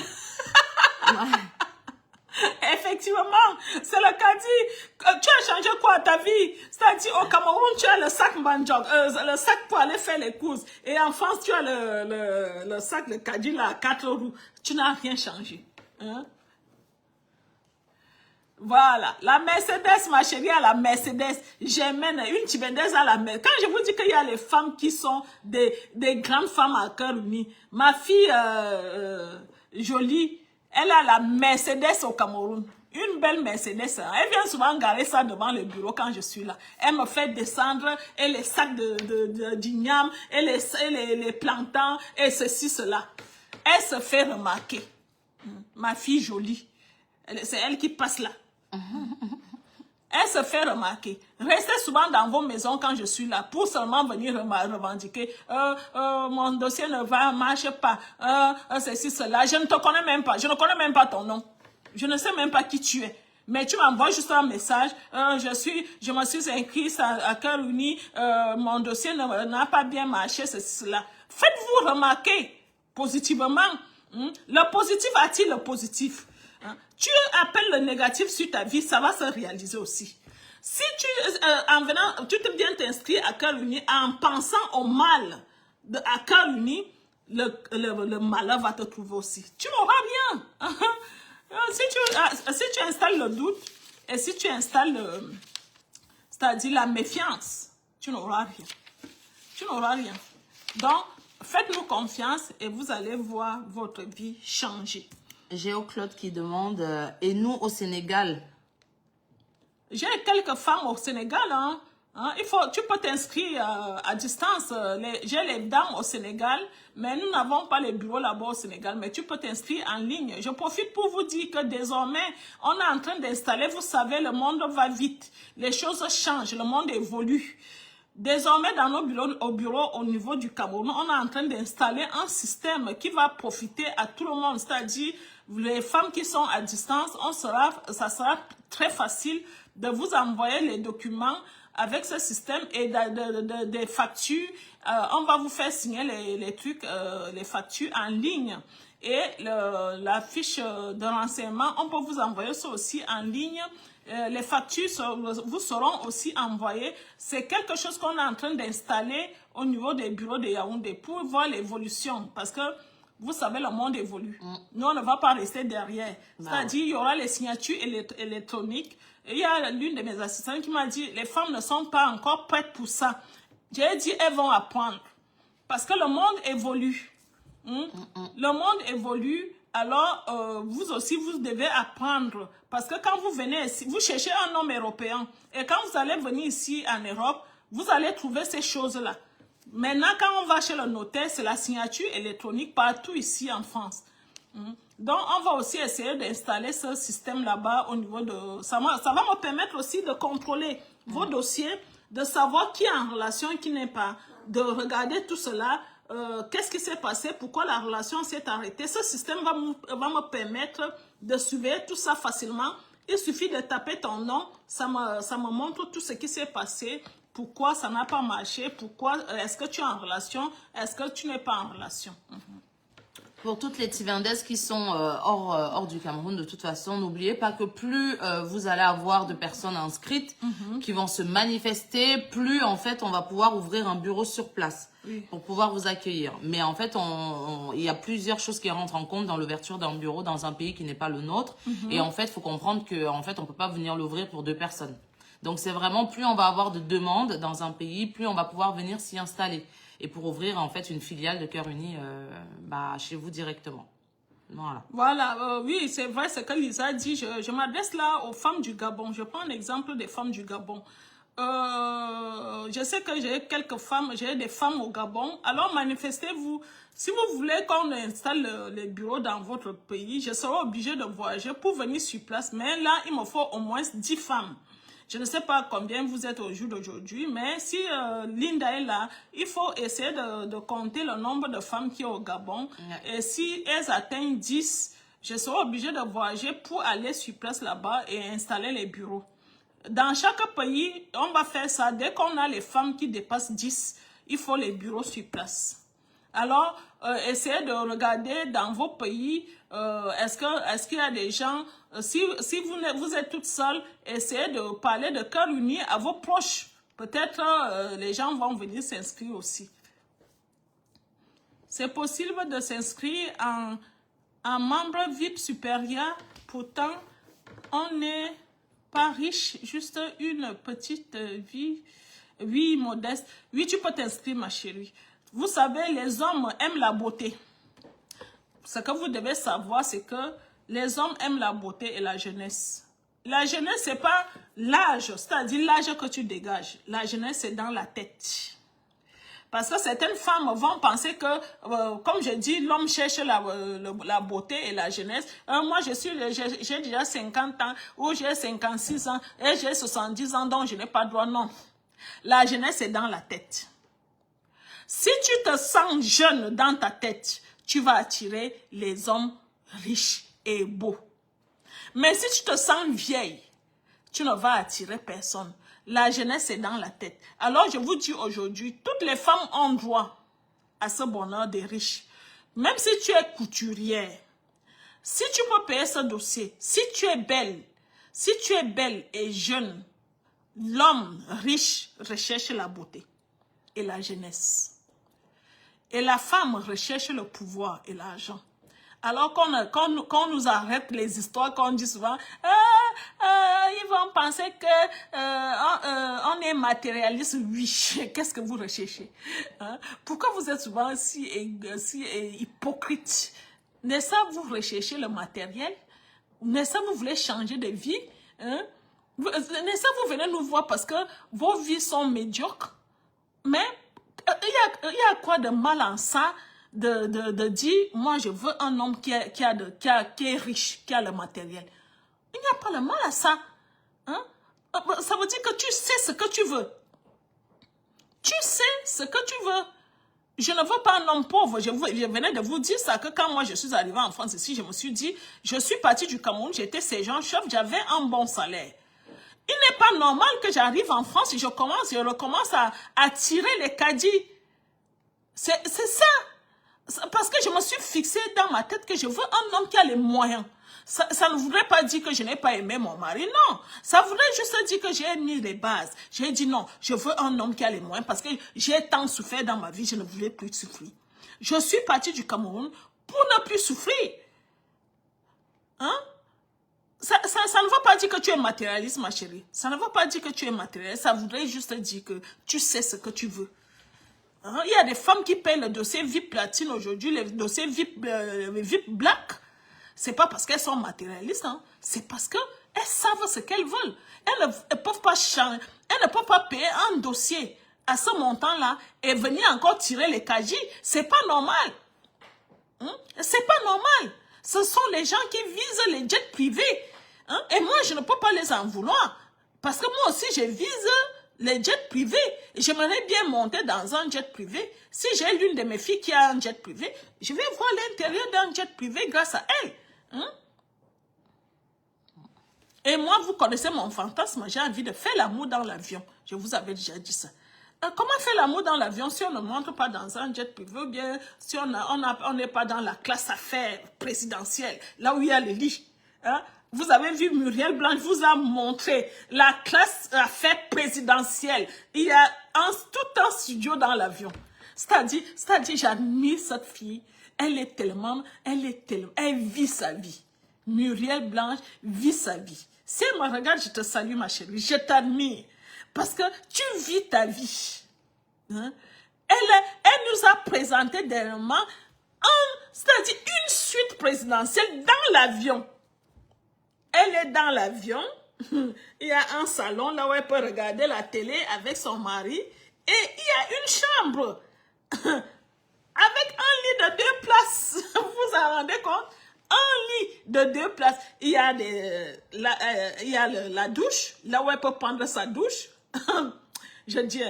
Effectivement, c'est le caddie. Tu as changé quoi à ta vie? C'est-à-dire au Cameroun, tu as le sac banjok, le sac pour aller faire les courses. Et en France, tu as le sac, le caddie là, à 4 roues. Tu n'as rien changé. Hein? Voilà, la Mercedes, ma chérie, à la Mercedes, j'aimène une Tibendaise à la Mercedes. Quand je vous dis qu'il y a les femmes qui sont des grandes femmes à cœur uni, ma fille jolie, elle a la Mercedes au Cameroun. Une belle Mercedes. Elle vient souvent garer ça devant le bureau quand je suis là. Elle me fait descendre et les sacs d'igname et les plantains et ceci, cela. Elle se fait remarquer. Ma fille jolie. C'est elle qui passe là. Elle se fait remarquer. Restez souvent dans vos maisons quand je suis là pour seulement venir revendiquer. Mon dossier ne marche pas. Ceci, cela. Je ne te connais même pas. Je ne connais même pas ton nom. Je ne sais même pas qui tu es. Mais tu m'envoies juste un message. Je me suis inscrite à Cœur Uni. Mon dossier n'a pas bien marché. Ceci, cela. Faites-vous remarquer positivement. Le positif attire le positif. Tu appelles le négatif sur ta vie, ça va se réaliser aussi. Si en venant, tu te viens t'inscrire à Cœur Uni en pensant au mal à Cœur Uni, le malheur va te trouver aussi. Tu n'auras rien. Si tu installes le doute et si tu installes c'est-à-dire la méfiance, tu n'auras rien. Tu n'auras rien. Donc, faites-nous confiance et vous allez voir votre vie changer. Géo Claude qui demande, et nous au Sénégal? J'ai quelques femmes au Sénégal. Tu peux t'inscrire à distance. J'ai les dames au Sénégal, mais nous n'avons pas les bureaux là-bas au Sénégal. Mais tu peux t'inscrire en ligne. Je profite pour vous dire que désormais, on est en train d'installer, vous savez, le monde va vite. Les choses changent, le monde évolue. Désormais, dans nos bureaux, au niveau du Cameroun, on est en train d'installer un système qui va profiter à tout le monde. C'est-à-dire, les femmes qui sont à distance, ça sera très facile de vous envoyer les documents avec ce système et des factures. On va vous faire signer les trucs, les factures en ligne. Et la fiche de renseignement, on peut vous envoyer ça aussi en ligne. Les factures vous seront aussi envoyées. C'est quelque chose qu'on est en train d'installer au niveau des bureaux de Yaoundé pour voir l'évolution. Parce que vous savez, le monde évolue. Nous, on ne va pas rester derrière. C'est-à-dire, il y aura les signatures électroniques. Et il y a l'une de mes assistantes qui m'a dit, les femmes ne sont pas encore prêtes pour ça. J'ai dit, elles vont apprendre. Parce que le monde évolue. Le monde évolue. Alors, vous aussi, vous devez apprendre. Parce que quand vous venez ici, vous cherchez un homme européen. Et quand vous allez venir ici en Europe, vous allez trouver ces choses-là. Maintenant, quand on va chez le notaire, c'est la signature électronique partout ici en France. Donc, on va aussi essayer d'installer ce système là-bas au niveau de... Ça va me permettre aussi de contrôler vos dossiers, de savoir qui est en relation et qui n'est pas, de regarder tout cela. Qu'est-ce qui s'est passé, pourquoi la relation s'est arrêtée. Ce système va me permettre de suivre tout ça facilement. Il suffit de taper ton nom, ça me montre tout ce qui s'est passé, pourquoi ça n'a pas marché, pourquoi est-ce que tu es en relation, est-ce que tu n'es pas en relation. Pour toutes les Tivandaises qui sont hors du Cameroun, de toute façon, n'oubliez pas que plus vous allez avoir de personnes inscrites qui vont se manifester, plus en fait on va pouvoir ouvrir un bureau sur place pour pouvoir vous accueillir. Mais en fait, il y a plusieurs choses qui rentrent en compte dans l'ouverture d'un bureau dans un pays qui n'est pas le nôtre. Et en fait, il faut comprendre que en fait, on peut pas venir l'ouvrir pour 2 personnes. Donc c'est vraiment plus on va avoir de demandes dans un pays, plus on va pouvoir venir s'y installer. Et pour ouvrir en fait une filiale de Cœur Uni chez vous directement. Voilà, oui, c'est vrai ce que Lisa dit. Je m'adresse là aux femmes du Gabon. Je prends un exemple des femmes du Gabon. Je sais que j'ai quelques femmes, j'ai des femmes au Gabon. Alors manifestez-vous. Si vous voulez qu'on installe les bureaux dans votre pays, je serai obligée de voyager pour venir sur place. Mais là, il me faut au moins 10 femmes. Je ne sais pas combien vous êtes au jour d'aujourd'hui, mais si Linda est là, il faut essayer de compter le nombre de femmes qui sont au Gabon. Et si elles atteignent 10, je serai obligée de voyager pour aller sur place là-bas et installer les bureaux. Dans chaque pays, on va faire ça. Dès qu'on a les femmes qui dépassent 10, il faut les bureaux sur place. Alors, essayez de regarder dans vos pays, est-ce qu'il y a des gens, si vous êtes toute seule, essayez de parler de Cœur Uni à vos proches. Peut-être les gens vont venir s'inscrire aussi. C'est possible de s'inscrire en membre VIP supérieur, pourtant on n'est pas riche, juste une petite vie, oui, modeste. Oui, tu peux t'inscrire, ma chérie. Vous savez, les hommes aiment la beauté. Ce que vous devez savoir, c'est que les hommes aiment la beauté et la jeunesse. La jeunesse, ce n'est pas l'âge, c'est-à-dire l'âge que tu dégages. La jeunesse, c'est dans la tête. Parce que certaines femmes vont penser que, comme je dis, l'homme cherche la beauté et la jeunesse. Moi, j'ai déjà 50 ans, ou j'ai 56 ans, et j'ai 70 ans, donc je n'ai pas droit, non. La jeunesse, c'est dans la tête. Si tu te sens jeune dans ta tête, tu vas attirer les hommes riches et beaux. Mais si tu te sens vieille, tu ne vas attirer personne. La jeunesse est dans la tête. Alors je vous dis aujourd'hui, toutes les femmes ont droit à ce bonheur des riches. Même si tu es couturière, si tu peux payer ce dossier, si tu es belle et jeune, l'homme riche recherche la beauté et la jeunesse. Et la femme recherche le pouvoir et l'argent. Alors qu'on nous arrête les histoires, qu'on dit souvent, ils vont penser que on est matérialiste. Oui, qu'est-ce que vous recherchez? Pourquoi vous êtes souvent si hypocrite? N'est-ce pas vous recherchez le matériel? N'est-ce pas vous voulez changer de vie? N'est-ce pas vous venez nous voir parce que vos vies sont médiocres? Mais il y a quoi de mal en ça de dire, moi je veux un homme qui est riche, qui a le matériel. Il n'y a pas de mal à ça. Ça veut dire que tu sais ce que tu veux. Tu sais ce que tu veux. Je ne veux pas un homme pauvre. Je venais de vous dire ça, que quand moi je suis arrivée en France ici, je me suis dit, je suis partie du Cameroun, j'étais sergent-chef, j'avais un bon salaire. Il n'est pas normal que j'arrive en France et je recommence à tirer les caddies. C'est ça. Parce que je me suis fixée dans ma tête que je veux un homme qui a les moyens. Ça ne voudrait pas dire que je n'ai pas aimé mon mari, non. Ça voudrait juste dire que j'ai mis les bases. J'ai dit non, je veux un homme qui a les moyens parce que j'ai tant souffert dans ma vie, je ne voulais plus souffrir. Je suis partie du Cameroun pour ne plus souffrir. Hein? Ça ne veut pas dire que tu es matérialiste, ma chérie. Ça ne veut pas dire que tu es matérialiste. Ça voudrait juste dire que tu sais ce que tu veux. Hein? Il y a des femmes qui payent le dossier VIP platine aujourd'hui, les dossiers VIP black. C'est pas parce qu'elles sont matérialistes, hein. C'est parce qu'elles savent ce qu'elles veulent. Elles ne peuvent pas changer, elles ne peuvent pas payer un dossier à ce montant-là et venir encore tirer les kajis. C'est pas normal. Hein? C'est pas normal. Ce sont les gens qui visent les jets privés. Hein? Et moi, je ne peux pas les en vouloir. Parce que moi aussi, je vise les jets privés. J'aimerais bien monter dans un jet privé. Si j'ai l'une de mes filles qui a un jet privé, je vais voir l'intérieur d'un jet privé grâce à elle. Hein? Et moi, vous connaissez mon fantasme, j'ai envie de faire l'amour dans l'avion. Je vous avais déjà dit ça. Comment faire l'amour dans l'avion si on ne monte pas dans un jet privé ou bien si on n'est pas dans la classe affaires présidentielle, là où il y a les lits. Hein? Vous avez vu Muriel Blanche vous a montré la classe affaires présidentielle. Il y a tout un studio dans l'avion. C'est-à-dire, j'admire cette fille. Elle vit sa vie. Muriel Blanche vit sa vie. Si elle me regarde, je te salue, ma chérie. Je t'admire. Parce que tu vis ta vie. Hein? Elle nous a présenté dernièrement, c'est-à-dire une suite présidentielle dans l'avion. Elle est dans l'avion. Il y a un salon là où elle peut regarder la télé avec son mari. Et il y a une chambre. Avec un lit de 2 places. Vous vous en rendez compte? Un lit de 2 places. Il y a, la douche, là où elle peut prendre sa douche. Je dis,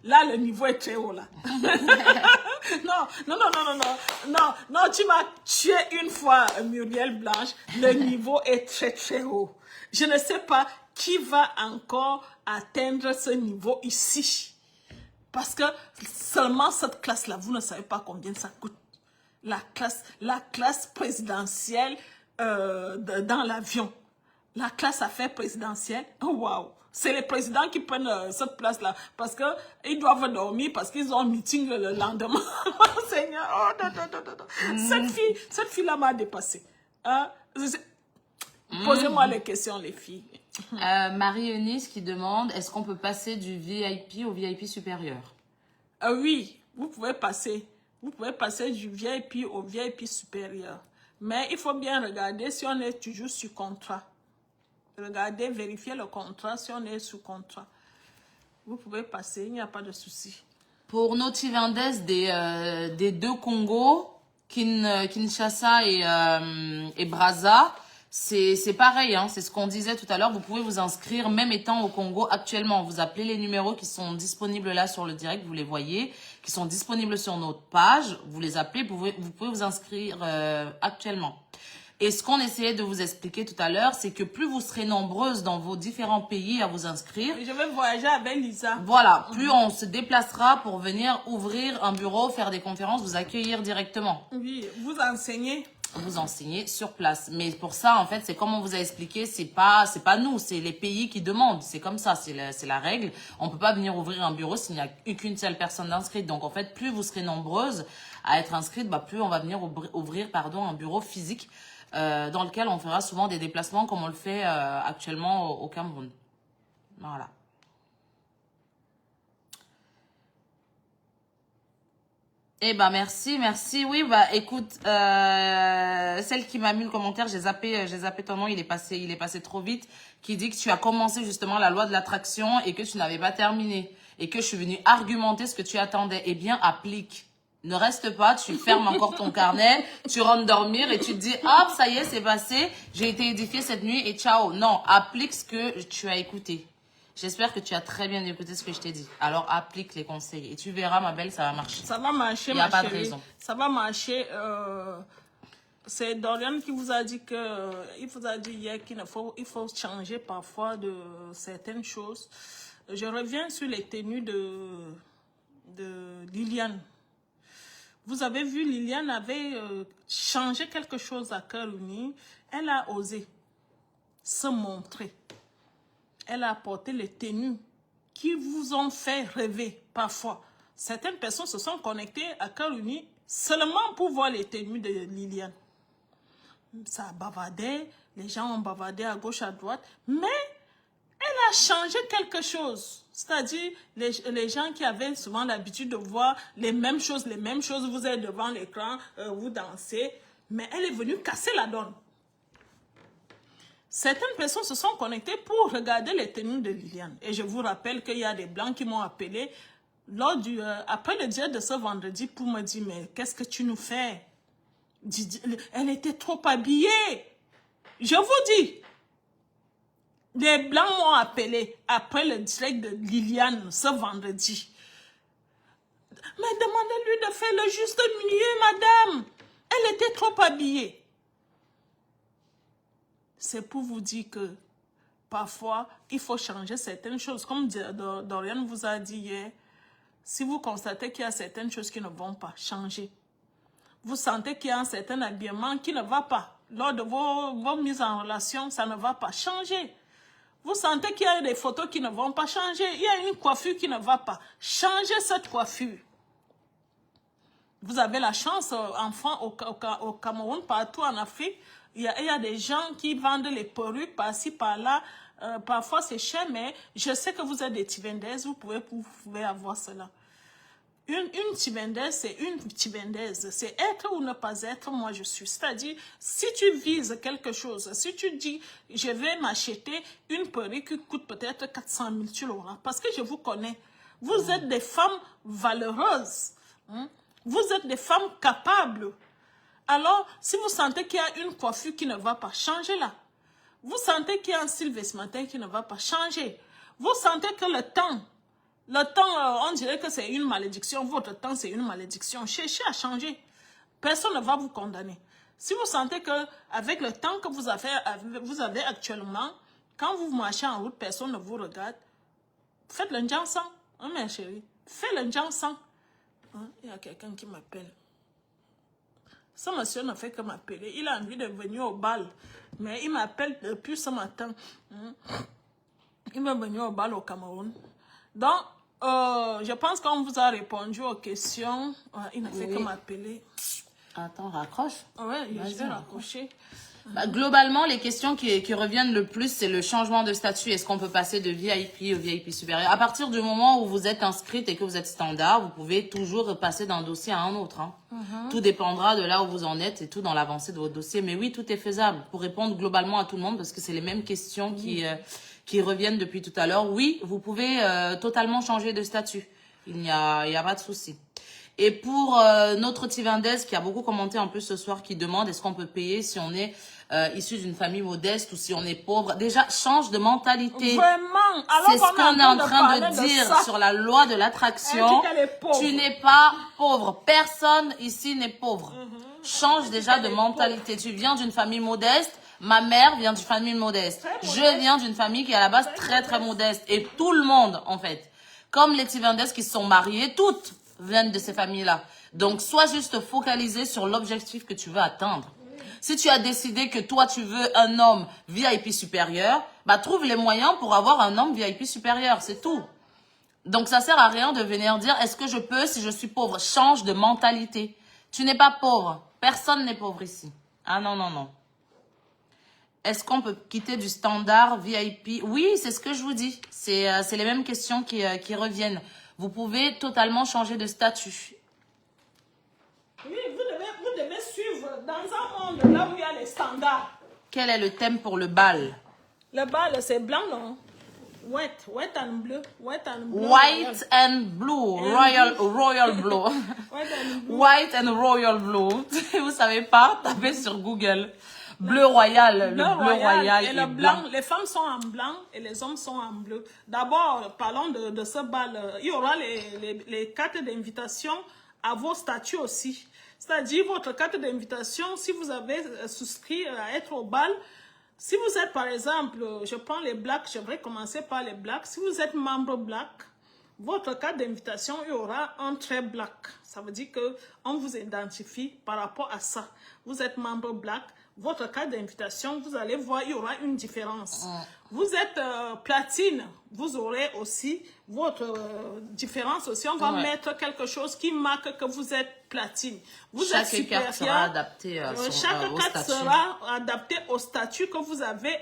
là, le niveau est très haut, là. Non, tu m'as tué une fois, Muriel Blanche. Le niveau est très, très haut. Je ne sais pas qui va encore atteindre ce niveau ici. Parce que seulement cette classe-là, vous ne savez pas combien ça coûte. La classe présidentielle dans l'avion. La classe affaires présidentielle. Oh, waouh! C'est les présidents qui prennent cette place-là. Parce qu'ils doivent dormir, parce qu'ils ont un meeting le lendemain. Oh, Seigneur! Oh, non. Cette fille-là m'a dépassée. Posez-moi les questions, les filles. Marie-Eunice qui demande, est-ce qu'on peut passer du VIP au VIP supérieur? Oui, vous pouvez passer. Vous pouvez passer du VIP au VIP supérieur. Mais il faut bien regarder si on est toujours sous contrat. Regardez, vérifiez le contrat si on est sous contrat. Vous pouvez passer, il n'y a pas de souci. Pour Notivendez des 2 Congos, Kinshasa et Brazza, c'est pareil, hein, c'est ce qu'on disait tout à l'heure. Vous pouvez vous inscrire même étant au Congo actuellement. Vous appelez les numéros qui sont disponibles là sur le direct, vous les voyez, qui sont disponibles sur notre page. Vous les appelez, vous pouvez vous inscrire actuellement. Et ce qu'on essayait de vous expliquer tout à l'heure, c'est que plus vous serez nombreuses dans vos différents pays à vous inscrire. Je vais voyager avec Lisa. Voilà, plus on se déplacera pour venir ouvrir un bureau, faire des conférences, vous accueillir directement. Oui, vous enseigner. Vous enseignez sur place. Mais pour ça, en fait, c'est comme on vous a expliqué, c'est pas nous, c'est les pays qui demandent. C'est comme ça, c'est la règle. On peut pas venir ouvrir un bureau s'il n'y a qu'une seule personne inscrite. Donc, en fait, plus vous serez nombreuses à être inscrites, plus on va venir ouvrir un bureau physique dans lequel on fera souvent des déplacements comme on le fait actuellement au Cameroun. Voilà. Eh ben merci. Oui, écoute, celle qui m'a mis le commentaire, j'ai zappé ton nom, il est passé trop vite, qui dit que tu as commencé justement la loi de l'attraction et que tu n'avais pas terminé et que je suis venue argumenter ce que tu attendais. Eh bien, applique. Ne reste pas, tu fermes encore ton carnet, tu rentres dormir et tu te dis, hop, ça y est, c'est passé, j'ai été édifiée cette nuit et ciao. Non, applique ce que tu as écouté. J'espère que tu as très bien écouté ce que je t'ai dit. Alors, applique les conseils. Et tu verras, ma belle, ça va marcher. Ça va marcher, ma chérie. Il n'y a pas de raison. Ça va marcher. C'est Dorian qui vous a dit il vous a dit hier qu'il faut changer parfois de certaines choses. Je reviens sur les tenues de Liliane. Vous avez vu, Liliane avait changé quelque chose à Cœur-Uni. Elle a osé se montrer. Elle a apporté les tenues qui vous ont fait rêver parfois. Certaines personnes se sont connectées à Cœur-Uni seulement pour voir les tenues de Liliane. Ça a bavardé, les gens ont bavardé à gauche, à droite, mais elle a changé quelque chose. C'est-à-dire, les gens qui avaient souvent l'habitude de voir les mêmes choses, vous êtes devant l'écran, vous dansez, mais elle est venue casser la donne. Certaines personnes se sont connectées pour regarder les tenues de Liliane. Et je vous rappelle qu'il y a des Blancs qui m'ont appelé après le direct de ce vendredi pour me dire, mais qu'est-ce que tu nous fais? Elle était trop habillée. Je vous dis, les Blancs m'ont appelé après le direct de Liliane ce vendredi. Mais demandez-lui de faire le juste milieu, madame. Elle était trop habillée. C'est pour vous dire que parfois, il faut changer certaines choses. Comme Dorian vous a dit hier, si vous constatez qu'il y a certaines choses qui ne vont pas, changez. Vous sentez qu'il y a un certain habillement qui ne va pas. Lors de vos mises en relation, ça ne va pas, changer. Vous sentez qu'il y a des photos qui ne vont pas changer. Il y a une coiffure qui ne va pas. Changez cette coiffure. Vous avez la chance, enfant, au Cameroun, partout en Afrique, il y a des gens qui vendent les perruques par-ci, par-là. Parfois, c'est cher, mais je sais que vous êtes des Tivendaises, vous pouvez avoir cela. Une Tivendaise, c'est une Tivendaise. C'est être ou ne pas être, moi je suis. C'est-à-dire, si tu vises quelque chose, si tu dis, je vais m'acheter une perruque qui coûte peut-être 400 000, tu l'auras. Parce que je vous connais. Vous êtes des femmes valeureuses. Hein? Vous êtes des femmes capables. Alors, si vous sentez qu'il y a une coiffure qui ne va pas, changez-la. Vous sentez qu'il y a un style vestimentaire qui ne va pas, changez. Vous sentez que le temps, on dirait que c'est une malédiction. Votre temps, c'est une malédiction. Cherchez à changer. Personne ne va vous condamner. Si vous sentez qu'avec le temps que vous avez actuellement, quand vous marchez en route, personne ne vous regarde, faites le njansan. Hein, ma chérie? Faites le njansan. Hein? Il y a quelqu'un qui m'appelle. Ce monsieur ne fait que m'appeler. Il a envie de venir au bal. Mais il m'appelle depuis ce matin. Il va venir au bal au Cameroun. Donc, je pense qu'on vous a répondu aux questions. Il ne fait que m'appeler. Attends, raccroche. Oui, je vais raccrocher. Bah, globalement, les questions qui reviennent le plus, c'est le changement de statut. Est-ce qu'on peut passer de VIP au VIP supérieur? À partir du moment où vous êtes inscrite et que vous êtes standard, vous pouvez toujours passer d'un dossier à un autre. Hein. Tout dépendra de là où vous en êtes et tout dans l'avancée de votre dossier. Mais oui, tout est faisable pour répondre globalement à tout le monde parce que c'est les mêmes questions qui reviennent depuis tout à l'heure. Oui, vous pouvez totalement changer de statut. Il n'y a pas de souci. Et pour notre Tivendaise qui a beaucoup commenté en plus ce soir, qui demande est-ce qu'on peut payer si on est issu d'une famille modeste ou si on est pauvre. Déjà, change de mentalité. Vraiment. C'est ce qu'on est en train de dire sur la loi de l'attraction. Tu n'es pas pauvre. Personne ici n'est pauvre. Change déjà de mentalité. Tu viens d'une famille modeste. Ma mère vient d'une famille modeste. Je viens d'une famille qui est à la base très très modeste. Et tout le monde, en fait, comme les Tivendaises qui se sont mariées, toutes viennent de ces familles-là. Donc, sois juste focalisé sur l'objectif que tu veux atteindre. Si tu as décidé que toi, tu veux un homme VIP supérieur, bah, trouve les moyens pour avoir un homme VIP supérieur. C'est tout. Donc, ça sert à rien de venir dire, est-ce que je peux si je suis pauvre? Change de mentalité. Tu n'es pas pauvre. Personne n'est pauvre ici. Ah non, non, non. Est-ce qu'on peut quitter du standard VIP? Oui, c'est ce que je vous dis. C'est les mêmes questions qui reviennent. Vous pouvez totalement changer de statut. Oui, vous devez suivre dans un monde là où il y a les standards. Quel est le thème pour le bal? Le bal, c'est blanc, non? White and bleu. White and blue. White and blue. Royal blue. White and royal blue. Vous savez pas? Tapez sur Google. Bleu royal, le bleu royal et le blanc. Les femmes sont en blanc et les hommes sont en bleu. D'abord, parlons de ce bal. Il y aura les cartes d'invitation à vos statuts aussi. C'est-à-dire votre carte d'invitation, si vous avez souscrit à être au bal, si vous êtes par exemple, je prends les blacks, je vais commencer par les blacks. Si vous êtes membre black, votre carte d'invitation, il y aura un trait black. Ça veut dire qu'on vous identifie par rapport à ça. Vous êtes membre black. votre carte d'invitation, vous allez voir, il y aura une différence. Vous êtes platine, vous aurez aussi votre différence aussi. On va mettre quelque chose qui marque que vous êtes platine. Vous êtes supérieur. Carte sera adaptée à son, chaque carte sera adaptée au statut que vous avez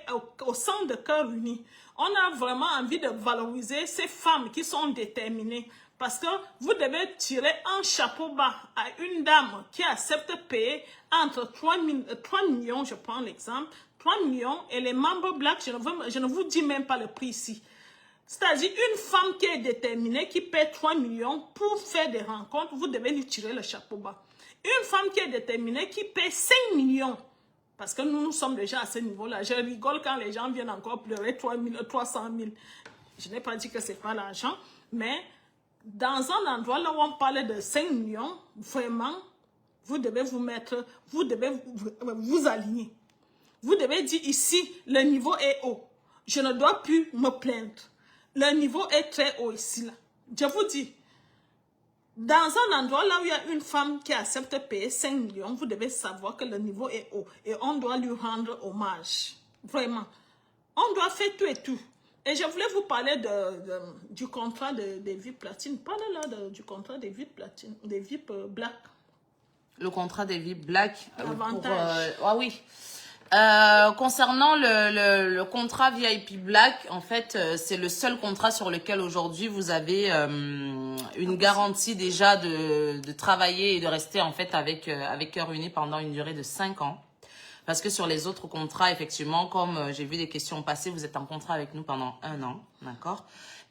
au sein de Cœur Uni. On a vraiment envie de valoriser ces femmes qui sont déterminées. Parce que vous devez tirer un chapeau bas à une dame qui accepte de payer entre 3 millions, je prends l'exemple, 3 millions et les membres Black, je ne vous dis même pas le prix ici. C'est-à-dire une femme qui est déterminée, qui paie 3 millions pour faire des rencontres, vous devez lui tirer le chapeau bas. Une femme qui est déterminée, qui paie 5 millions, parce que nous sommes déjà à ce niveau-là. Je rigole quand les gens viennent encore pleurer 300 000. Je n'ai pas dit que ce n'est pas l'argent, mais dans un endroit là où on parle de 5 millions, vraiment, vous devez vous mettre, vous devez vous aligner. Vous devez dire ici, le niveau est haut. Je ne dois plus me plaindre. Le niveau est très haut ici. Là. Je vous dis, dans un endroit là où il y a une femme qui accepte de payer 5 millions, vous devez savoir que le niveau est haut. Et on doit lui rendre hommage. Vraiment. On doit faire tout et tout. Et je voulais vous parler du contrat des VIP platine. Parlez-là du contrat des VIP platine, des VIP black. Le contrat des VIP black. Avantage. Ah oui. Concernant le contrat VIP black, en fait, c'est le seul contrat sur lequel aujourd'hui vous avez une garantie déjà de travailler et de rester en fait avec Cœur Uni pendant une durée de 5 ans. Parce que sur les autres contrats, effectivement, comme j'ai vu des questions passées, vous êtes en contrat avec nous pendant 1 an, d'accord?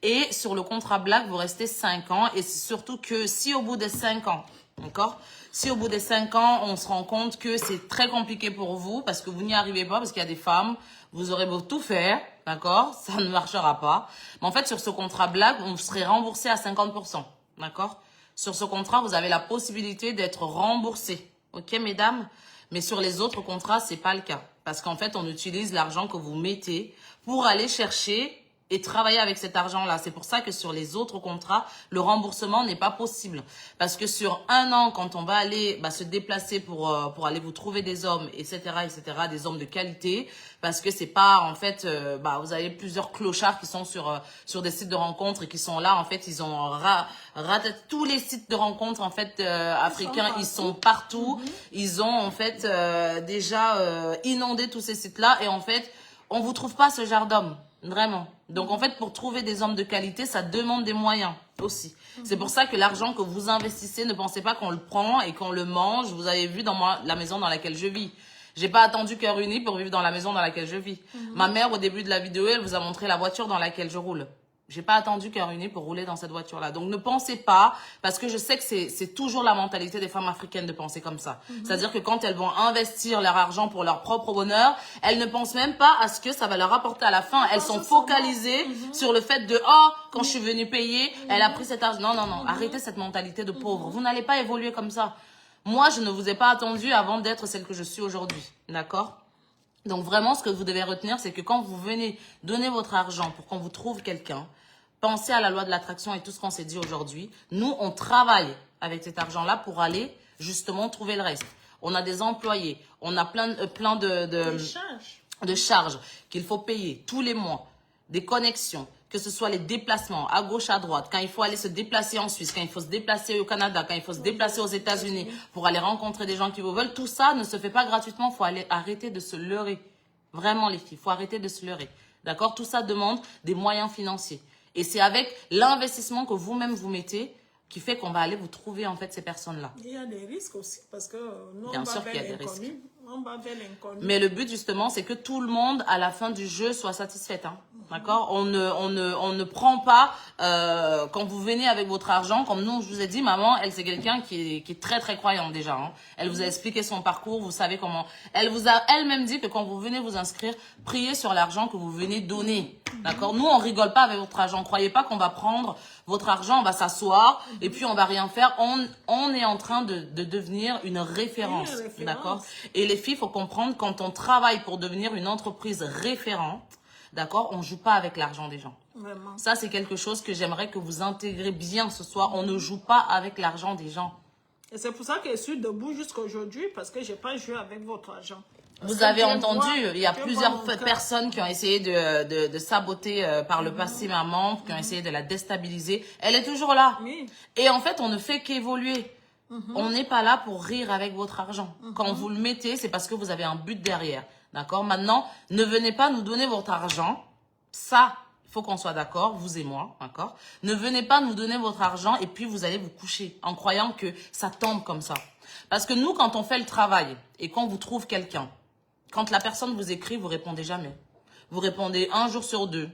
Et sur le contrat Black, vous restez 5 ans. Et c'est surtout que si au bout des 5 ans, d'accord? Si au bout des 5 ans, on se rend compte que c'est très compliqué pour vous, parce que vous n'y arrivez pas, parce qu'il y a des femmes, vous aurez beau tout faire, d'accord? Ça ne marchera pas. Mais en fait, sur ce contrat Black, on serait remboursé à 50%, d'accord? Sur ce contrat, vous avez la possibilité d'être remboursé. Ok, mesdames? Mais sur les autres contrats, c'est pas le cas. Parce qu'en fait, on utilise l'argent que vous mettez pour aller chercher et travailler avec cet argent-là. C'est pour ça que sur les autres contrats, le remboursement n'est pas possible. Parce que sur 1 an, quand on va aller se déplacer pour aller vous trouver des hommes, etc., des hommes de qualité, parce que c'est pas, en fait, vous avez plusieurs clochards qui sont sur des sites de rencontres et qui sont là, en fait, ils ont raté tous les sites de rencontres, en fait, africains, ils sont partout. Ils ont, en fait, déjà inondé tous ces sites-là et, en fait, on vous trouve pas ce genre d'hommes. Vraiment. Donc, en fait, pour trouver des hommes de qualité, ça demande des moyens aussi. C'est pour ça que l'argent que vous investissez, ne pensez pas qu'on le prend et qu'on le mange. Vous avez vu dans la maison dans laquelle je vis. J'ai pas attendu Cœur Uni pour vivre dans la maison dans laquelle je vis. Ma mère, au début de la vidéo, elle vous a montré la voiture dans laquelle je roule. J'ai pas attendu Cœur Uni pour rouler dans cette voiture-là. Donc, ne pensez pas, parce que je sais que c'est toujours la mentalité des femmes africaines de penser comme ça. C'est-à-dire que quand elles vont investir leur argent pour leur propre bonheur, elles ne pensent même pas à ce que ça va leur apporter à la fin. Elles sont focalisées sur le fait de « Oh, quand je suis venue payer, elle a pris cet argent. » Non, non, non. Arrêtez cette mentalité de pauvre. Vous n'allez pas évoluer comme ça. Moi, je ne vous ai pas attendu avant d'être celle que je suis aujourd'hui. D'accord ? Donc, vraiment, ce que vous devez retenir, c'est que quand vous venez donner votre argent pour qu'on vous trouve quelqu'un, pensez à la loi de l'attraction et tout ce qu'on s'est dit aujourd'hui. Nous, on travaille avec cet argent-là pour aller justement trouver le reste. On a des employés, on a plein de charges qu'il faut payer tous les mois, des connexions, que ce soit les déplacements à gauche, à droite, quand il faut aller se déplacer en Suisse, quand il faut se déplacer au Canada, quand il faut se déplacer aux États-Unis pour aller rencontrer des gens qui vous veulent, tout ça ne se fait pas gratuitement. Il faut arrêter de se leurrer. Vraiment, les filles, il faut arrêter de se leurrer. D'accord? Tout ça demande des moyens financiers. Et c'est avec l'investissement que vous-même vous mettez qui fait qu'on va aller vous trouver en fait ces personnes-là. Il y a des risques aussi parce que nous, Bien on va sûr vers qu'il y a des l'inconnu. On va vers l'inconnu. Mais le but justement, c'est que tout le monde à la fin du jeu soit satisfait. Hein. D'accord? On ne prend pas quand vous venez avec votre argent, comme nous, je vous ai dit, maman, elle c'est quelqu'un qui est très très croyante déjà. Hein. Elle vous a expliqué son parcours, vous savez comment. Elle vous a elle-même dit que quand vous venez vous inscrire, priez sur l'argent que vous venez donner. D'accord? Nous, on rigole pas avec votre argent. Croyez pas qu'on va prendre votre argent, on va s'asseoir et puis on va rien faire. On est en train de devenir une référence. D'accord? Et les filles, il faut comprendre, quand on travaille pour devenir une entreprise référente, d'accord, on joue pas avec l'argent des gens. Vraiment. Ça, c'est quelque chose que j'aimerais que vous intégrez bien ce soir. On ne joue pas avec l'argent des gens. Et c'est pour ça que je suis debout jusqu'à aujourd'hui parce que j'ai pas joué avec votre argent. Vous avez entendu, il y a plusieurs personnes qui ont essayé de saboter par le passé maman, qui ont essayé de la déstabiliser. Elle est toujours là. Oui. Et en fait, on ne fait qu'évoluer. On n'est pas là pour rire avec votre argent. Quand vous le mettez, c'est parce que vous avez un but derrière. D'accord? Maintenant, ne venez pas nous donner votre argent. Ça, il faut qu'on soit d'accord, vous et moi. D'accord? Ne venez pas nous donner votre argent et puis vous allez vous coucher en croyant que ça tombe comme ça. Parce que nous, quand on fait le travail et qu'on vous trouve quelqu'un, quand la personne vous écrit, vous répondez jamais. Vous répondez un jour sur deux.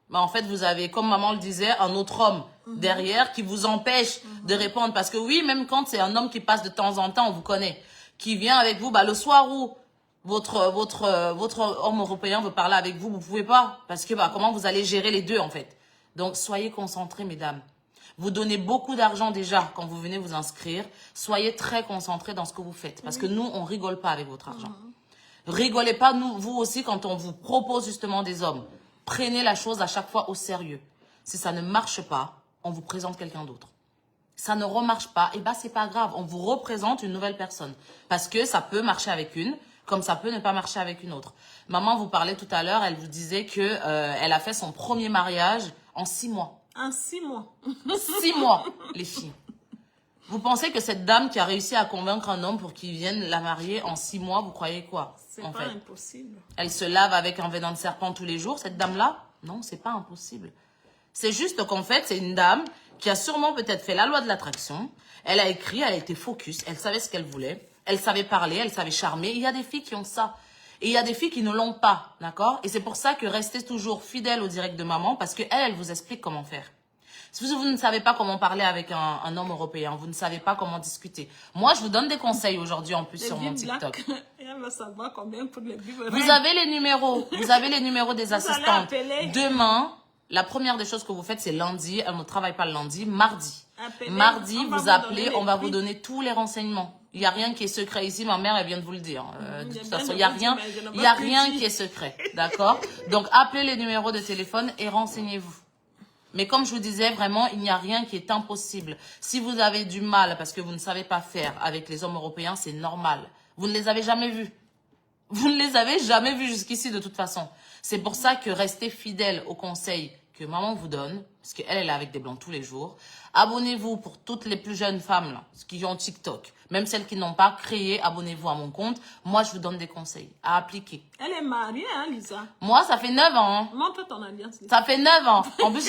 Mais en fait, vous avez, comme maman le disait, un autre homme derrière qui vous empêche de répondre. Parce que oui, même quand c'est un homme qui passe de temps en temps, on vous connaît, qui vient avec vous, bah, le soir où votre homme européen veut parler avec vous, vous pouvez pas. Parce que bah, comment vous allez gérer les deux, en fait? Donc, soyez concentrés, mesdames. Vous donnez beaucoup d'argent déjà quand vous venez vous inscrire. Soyez très concentrés dans ce que vous faites. Parce que nous, on rigole pas avec votre argent. Rigolez pas, vous aussi, quand on vous propose justement des hommes. Prenez la chose à chaque fois au sérieux. Si ça ne marche pas, on vous présente quelqu'un d'autre. Ça ne remarche pas, et bah c'est pas grave. On vous représente une nouvelle personne. Parce que ça peut marcher avec une, comme ça peut ne pas marcher avec une autre. Maman vous parlait tout à l'heure, elle vous disait que elle a fait son premier mariage en 6 mois. En 6 mois. 6 mois, les filles. Vous pensez que cette dame qui a réussi à convaincre un homme pour qu'il vienne la marier en 6 mois, vous croyez quoi? C'est pas impossible. Elle se lave avec un venin de serpent tous les jours, cette dame-là? Non, c'est pas impossible. C'est juste qu'en fait, c'est une dame qui a sûrement peut-être fait la loi de l'attraction. Elle a écrit, elle a été focus, elle savait ce qu'elle voulait. Elle savait parler, elle savait charmer. Il y a des filles qui ont ça. Et il y a des filles qui ne l'ont pas, d'accord? Et c'est pour ça que restez toujours fidèle au direct de maman, parce qu'elle, elle vous explique comment faire. Si vous ne savez pas comment parler avec un homme européen, vous ne savez pas comment discuter. Moi, je vous donne des conseils aujourd'hui en plus sur mon TikTok. Elle va savoir combien pour les vivres. Vous avez les numéros des assistantes. Demain, la première des choses que vous faites, c'est lundi. Elle ne travaille pas le lundi, mardi. Mardi, vous appelez, on va vous donner tous les renseignements. Il n'y a rien qui est secret ici, ma mère, elle vient de vous le dire. De toute façon, il n'y a rien qui est secret, d'accord? Donc, appelez les numéros de téléphone et renseignez-vous. Mais comme je vous disais, vraiment, il n'y a rien qui est impossible. Si vous avez du mal parce que vous ne savez pas faire avec les hommes européens, c'est normal. Vous ne les avez jamais vus. Vous ne les avez jamais vus jusqu'ici de toute façon. C'est pour ça que restez fidèles aux conseils que maman vous donne, parce qu'elle, elle est avec des blancs tous les jours. Abonnez-vous pour toutes les plus jeunes femmes là, qui ont TikTok. Même celles qui n'ont pas créé, abonnez-vous à mon compte. Moi, je vous donne des conseils à appliquer. Elle est mariée, hein, Lisa? Moi, ça fait 9 ans. Hein. Montre ton alliance. Lisa. Ça fait 9 ans. En plus,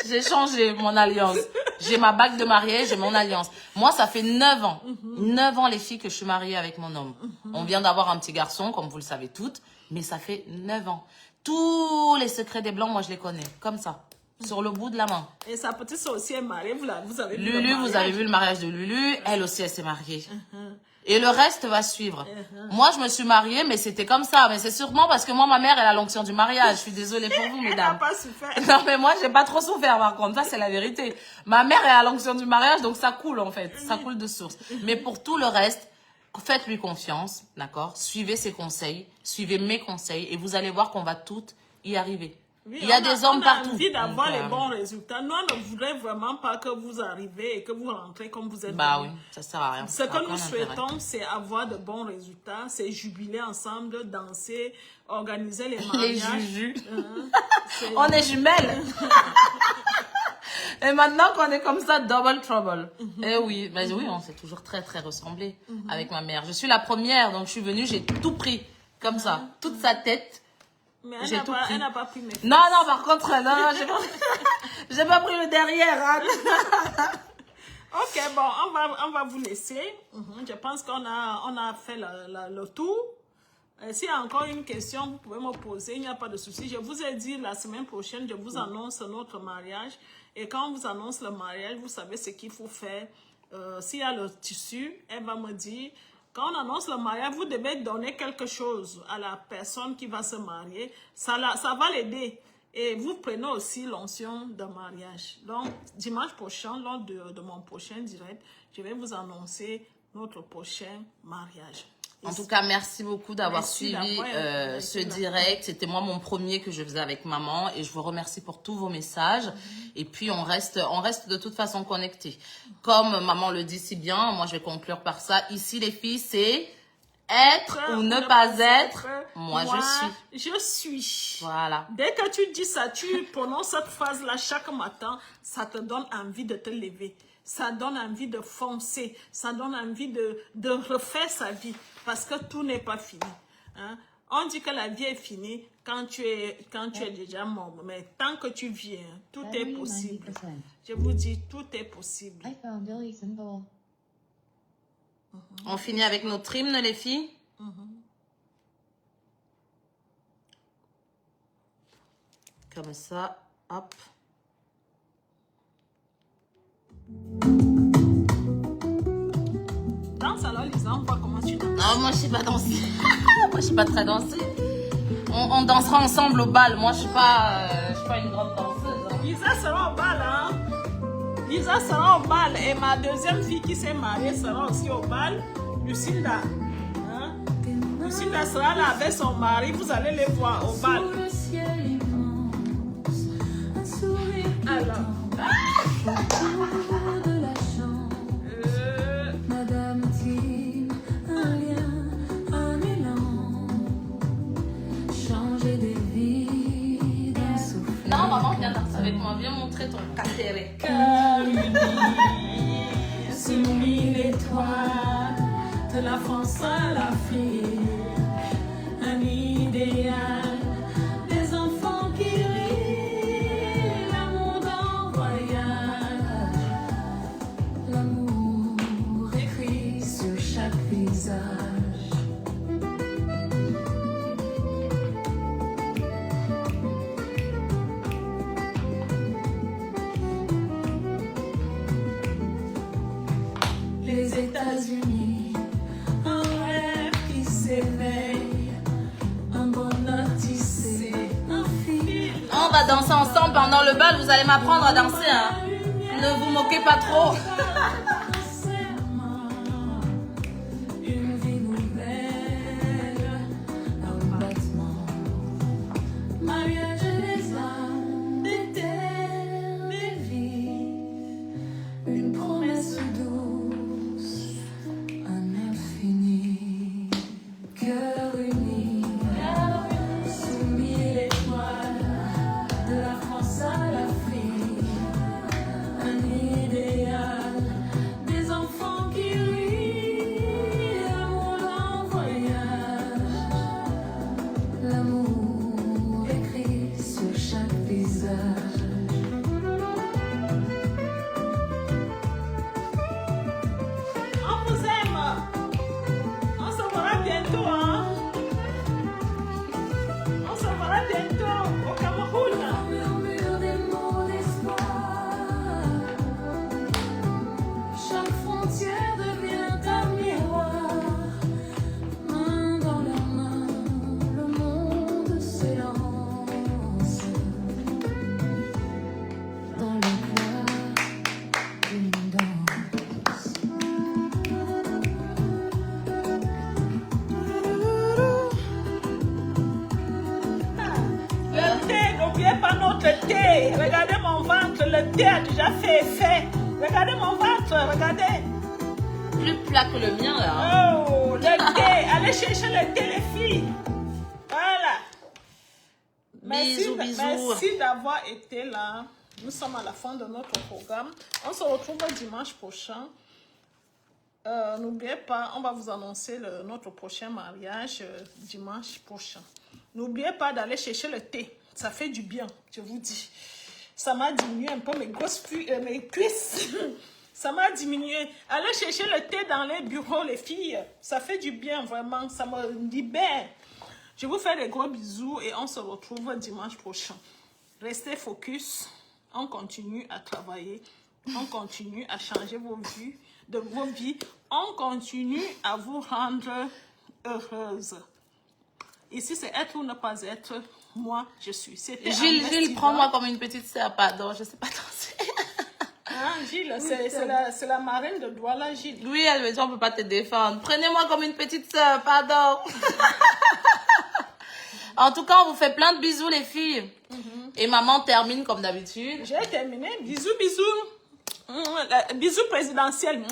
j'ai changé mon alliance. J'ai ma bague de mariée, j'ai mon alliance. Moi, ça fait 9 ans. 9 ans, les filles, que je suis mariée avec mon homme. On vient d'avoir un petit garçon, comme vous le savez toutes. Mais ça fait 9 ans. Tous les secrets des blancs, moi, je les connais. Comme ça. Sur le bout de la main. Et sa petite soeur aussi est mariée. Vous avez vu Lulu, vous avez vu le mariage de Lulu. Elle aussi, elle s'est mariée. Et le reste va suivre. Moi, je me suis mariée, mais c'était comme ça. Mais c'est sûrement parce que moi, ma mère, elle a l'onction du mariage. Je suis désolée pour vous, mesdames. Elle n'a pas souffert. Non, mais moi, j'ai pas trop souffert, par contre. Ça, c'est la vérité. Ma mère, elle a l'onction du mariage, donc ça coule, en fait. Ça coule de source. Mais pour tout le reste, faites-lui confiance, d'accord? Suivez ses conseils, suivez mes conseils, et vous allez voir qu'on va toutes y arriver. Oui, il y a des hommes partout. On a envie d'avoir les bons résultats. Nous, on ne voudrait vraiment pas que vous arrivez et que vous rentrez comme vous êtes. Bah oui, ça sert à rien. Ce que nous souhaitons, c'est avoir de bons résultats, c'est jubiler ensemble, danser, organiser les mariages. Les jujus. On est jumelles. Et maintenant qu'on est comme ça, double trouble. Et oui, mais oui, on s'est toujours très très ressemblé avec ma mère. Je suis la première, donc je suis venue, j'ai tout pris comme ça, toute sa tête. Mais elle n'a pas pris mes fesses. Non, par contre, non, j'ai pas pris le derrière. Hein. Ok, bon, on va vous laisser. Je pense qu'on a fait le tour. S'il y a encore une question, vous pouvez me poser, il n'y a pas de souci. Je vous ai dit la semaine prochaine, je vous annonce notre mariage. Et quand on vous annonce le mariage, vous savez ce qu'il faut faire. S'il y a le tissu, elle va me dire... Quand on annonce le mariage, vous devez donner quelque chose à la personne qui va se marier. Ça va l'aider. Et vous prenez aussi l'onction de mariage. Donc, dimanche prochain, lors de mon prochain direct, je vais vous annoncer notre prochain mariage. En tout cas, merci beaucoup d'avoir suivi ce direct. C'était moi mon premier que je faisais avec maman. Et je vous remercie pour tous vos messages. Et puis, on reste de toute façon connectés. Comme maman le dit si bien, moi je vais conclure par ça. Ici, les filles, c'est Être ou ne pas être, moi je suis. Voilà. Dès que tu dis ça, tu prononces cette phrase-là chaque matin, ça te donne envie de te lever. Ça donne envie de foncer. Ça donne envie de refaire sa vie. Parce que tout n'est pas fini. Hein? On dit que la vie est finie quand tu es déjà mort. Mais tant que tu viens, tout est possible. Je vous dis, tout est possible. On finit avec notre hymne, les filles. Comme ça, hop. Danse alors, Lisa, on voit comment tu danses. Non, moi, je sais pas danser. Moi, je sais pas très danser. On dansera ensemble au bal. Moi, je suis pas une grande danseuse. Hein. Lisa sera au bal, hein. Lisa sera au bal. Et ma deuxième fille qui s'est mariée sera aussi au bal. Lucinda. Hein? Lucinda sera là avec son mari. Vous allez les voir au bal. Alors. Madame dit un lien, un élan, changer des vies d'un souffle. Non, maman, viens danser avec moi. Viens montrer ton catéré. Cœur uni, sous mille étoiles, de la France à l'Afrique, un idéal, des enfants qui rient, l'amour d'un voyage, L'amour écrit sur chaque visage. Les États-Unis, un rêve qui s'éveille, un bonheur tissé, un fil. On va danser ensemble pendant le bal. Vous allez m'apprendre à danser. Hein. Ne vous moquez pas trop. Une vie nouvelle, un battement, mariage des âmes, d'éternité, une promesse douce, un infini, cœur uni, sous mille étoiles, de la France à l'Afrique, un idéal, des enfants qui rient, l'amour d'un voyage, l'amour écrit sur chaque visage. on vous aime. On se verra bientôt, hein. On se verra bientôt au Cameroun. Murmure des mots d'espoir, chaque frontière devient un miroir, main dans la main, le monde s'élance, dans l'éclat d'une danse. Le thé, n'oubliez pas notre thé. Regardez mon ventre, le thé a déjà fait effet. Regardez mon ventre, regardez. Plus plat que le mien, là. Hein. Oh, le thé. Allez chercher le thé, les filles. Voilà. Bisous, bisous. Merci d'avoir été là. Nous sommes à la fin de notre programme. On se retrouve dimanche prochain. N'oubliez pas, on va vous annoncer notre prochain mariage dimanche prochain. N'oubliez pas d'aller chercher le thé. Ça fait du bien, je vous dis. Ça m'a diminué un peu mes cuisses. Ça m'a diminué. Allez chercher le thé dans les bureaux, les filles. Ça fait du bien, vraiment. Ça me libère. Je vous fais des gros bisous et on se retrouve dimanche prochain. Restez focus. On continue à travailler. On continue à changer vos vies. On continue à vous rendre heureuse. Ici, c'est être ou ne pas être. Moi, je suis. Gilles, prends-moi comme une petite sœur. Pardon, je ne sais pas danser. Hein, Gilles, c'est la marraine de Douala, Gilles. Oui, elle me dit, on ne peut pas te défendre. Prenez-moi comme une petite sœur, pardon. En tout cas, on vous fait plein de bisous, les filles. Et maman termine comme d'habitude. J'ai terminé. Bisous, bisous. Bisous présidentiels.